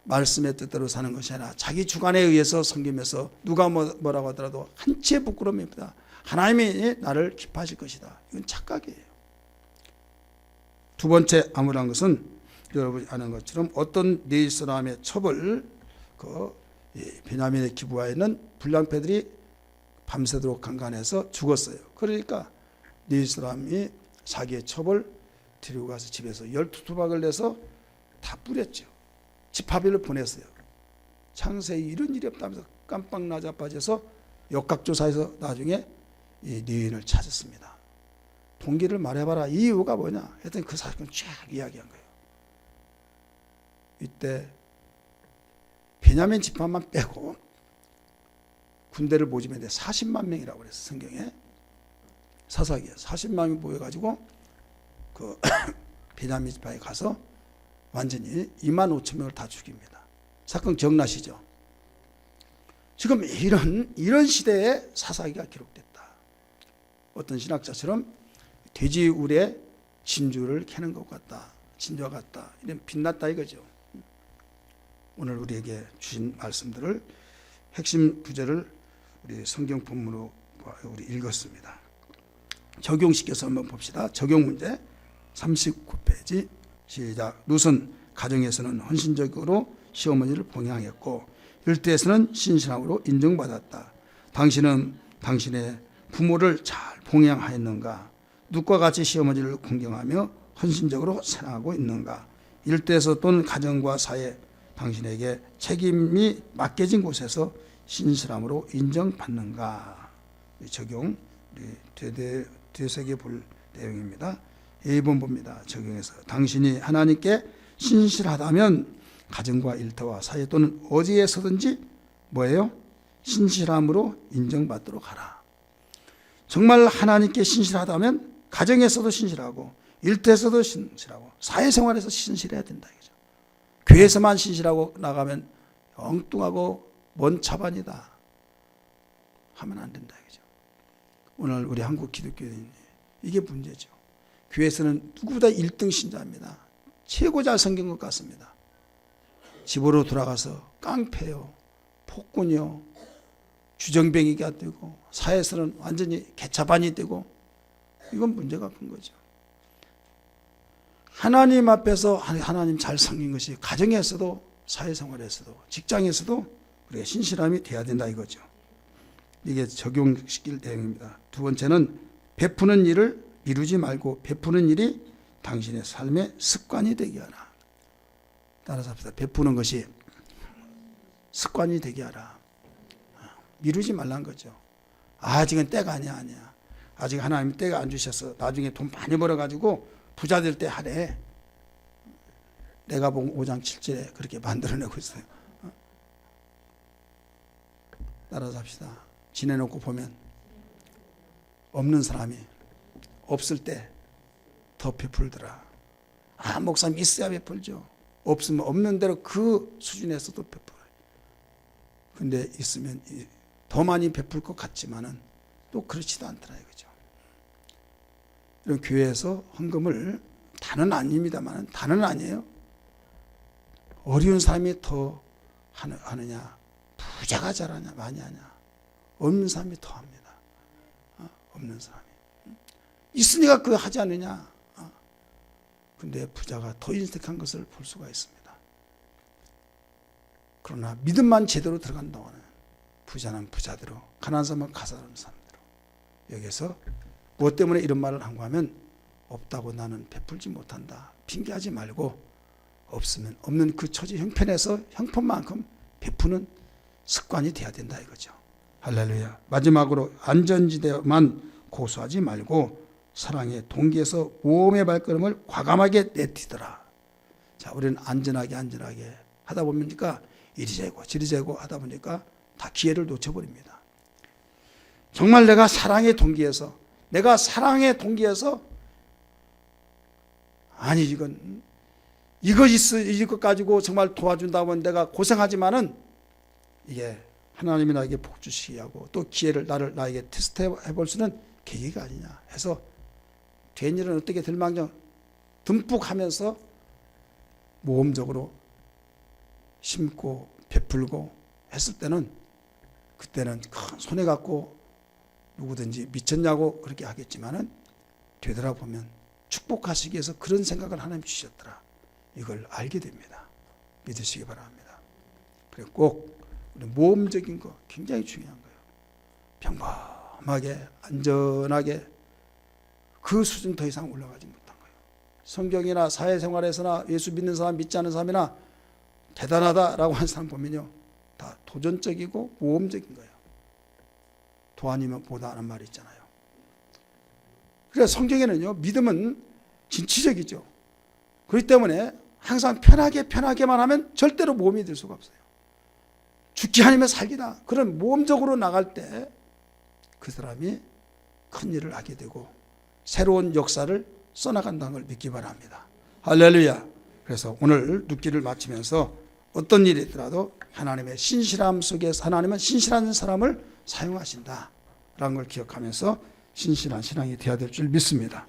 Speaker 1: 말씀의 뜻대로 사는 것이 아니라 자기 주관에 의해서 섬기면서 누가 뭐라고 하더라도 한치의 부끄러움이 없다. 하나님이 나를 기뻐하실 것이다. 이건 착각이에요. 두 번째 암울한 것은 여러분이 아는 것처럼 어떤 네일 사람의 첩을 그 베냐민의 기브아에 있는 불량패들이 밤새도록 강간해서 죽었어요. 그러니까 네일 사람이 자기의 첩을 데리고 가서 집에서 12토막을 내서 다 뿌렸죠. 집합일을 보냈어요. 창세기 이런 일이 없다면서 깜빡 나자빠져서 역학조사해서 나중에 이 네인을 찾았습니다. 동기를 말해봐라. 이유가 뭐냐? 하여튼 그 사건을 쫙 이야기한 거예요. 이때 베냐민 집합만 빼고 군대를 모집했는데 40만 명이라고 그랬어요. 성경에. 사사기에 40만 명이 모여가지고 그 베냐민 집합에 가서 완전히 2만 5천 명을 다 죽입니다. 사건 기억나시죠? 지금 이런 시대에 사사기가 기록됐다. 어떤 신학자처럼 돼지울에 진주를 캐는 것 같다. 진주와 같다. 이런 빛났다 이거죠. 오늘 우리에게 주신 말씀들을 핵심 구절을 우리 성경 본문으로 우리 읽었습니다. 적용시켜서 한번 봅시다. 적용 문제 39페이지 시작. 룻은 가정에서는 헌신적으로 시어머니를 봉양했고 일터에서는 신실함으로 인정받았다. 당신은 당신의 부모를 잘 봉양하였는가? 룻과 같이 시어머니를 공경하며 헌신적으로 사랑하고 있는가? 일터에서 또는 가정과 사회 당신에게 책임이 맡겨진 곳에서 신실함으로 인정받는가? 적용 되새겨 볼 내용입니다. 1번 봅니다. 적용해서 당신이 하나님께 신실하다면 가정과 일터와 사회 또는 어디에서든지 뭐예요? 신실함으로 인정받도록 하라. 정말 하나님께 신실하다면 가정에서도 신실하고 일터에서도 신실하고 사회생활에서 신실해야 된다. 이거죠. 교회에서만 신실하고 나가면 엉뚱하고 먼 차반이다 하면 안 된다. 이거죠. 오늘 우리 한국 기독교인이 이게 문제죠. 교회에서는 누구보다 1등 신자입니다. 최고 잘 섬긴 것 같습니다. 집으로 돌아가서 깡패요, 폭군이요, 주정뱅이가 되고 사회에서는 완전히 개차반이 되고 이건 문제가 큰 거죠. 하나님 앞에서 하나님 잘 섬긴 것이 가정에서도 사회생활에서도 직장에서도 우리가 신실함이 돼야 된다 이거죠. 이게 적용시킬 내용입니다. 두 번째는 베푸는 일을 미루지 말고 베푸는 일이 당신의 삶의 습관이 되게 하라. 따라서 합시다. 베푸는 것이 습관이 되게 하라. 미루지 말란 거죠. 아직은 때가 아니야. 아직 하나님 때가 안 주셔서 나중에 돈 많이 벌어가지고 부자 될 때 하래. 내가 본 5장 7절에 그렇게 만들어내고 있어요. 따라서 합시다. 지내놓고 보면 없는 사람이 없을 때 더 베풀더라. 목사님 있어야 베풀죠. 없으면 없는 대로 그 수준에서도 베풀어요. 근데 있으면 더 많이 베풀 것 같지만은 또 그렇지도 않더라 이거죠. 이런 교회에서 헌금을 다는 아닙니다만 다는 아니에요. 어려운 사람이 더 하느냐, 부자가 잘하냐, 많이 하냐, 없는 사람이 더 합니다. 없는 사람이 있으니까 그 하지 않느냐. 근데 부자가 더 인색한 것을 볼 수가 있습니다. 그러나 믿음만 제대로 들어간다고 하는 부자는 부자대로, 가난한 사람은 가난한 사람대로. 여기서 무엇 때문에 이런 말을 한 거 하면 없다고 나는 베풀지 못한다. 핑계하지 말고 없으면 없는 그 처지 형편에서 형편만큼 베푸는 습관이 돼야 된다 이거죠. 할렐루야. 마지막으로 안전지대만 고수하지 말고 사랑의 동기에서 모험의 발걸음을 과감하게 내뛰더라. 자, 우리는 안전하게 하다 보니까 이리 재고 저리 재고 하다 보니까 다 기회를 놓쳐버립니다. 정말 내가 사랑의 동기에서 아니 이거 있을 것 가지고 정말 도와준다고 하면 내가 고생하지만은 이게 하나님이 나에게 복 주시게 하고 또 기회를 나에게 테스트 해볼 수는 계기가 아니냐 해서 된 일은 어떻게 될망정 듬뿍 하면서 모험적으로 심고 베풀고 했을 때는 그때는 큰 손해 갖고 누구든지 미쳤냐고 그렇게 하겠지만은 되돌아보면 축복하시기 위해서 그런 생각을 하나님 주셨더라. 이걸 알게 됩니다. 믿으시기 바랍니다. 그리고 꼭 우리 모험적인 거 굉장히 중요한 거예요. 평범하게 안전하게 그 수준 더 이상 올라가지 못한 거예요. 성경이나 사회생활에서나 예수 믿는 사람 믿지 않는 사람이나 대단하다라고 하는 사람 보면요. 다 도전적이고 모험적인 거예요. 도 아니면 보다 하는 말이 있잖아요. 그래서 성경에는요. 믿음은 진취적이죠. 그렇기 때문에 항상 편하게만 하면 절대로 모험이 될 수가 없어요. 죽기 아니면 살기다. 그런 모험적으로 나갈 때 그 사람이 큰 일을 하게 되고 새로운 역사를 써나간다는 걸 믿기 바랍니다. 할렐루야. 그래서 오늘 눕기를 마치면서 어떤 일이 있더라도 하나님의 신실함 속에서 하나님은 신실한 사람을 사용하신다라는 걸 기억하면서 신실한 신앙이 되어야 될 줄 믿습니다.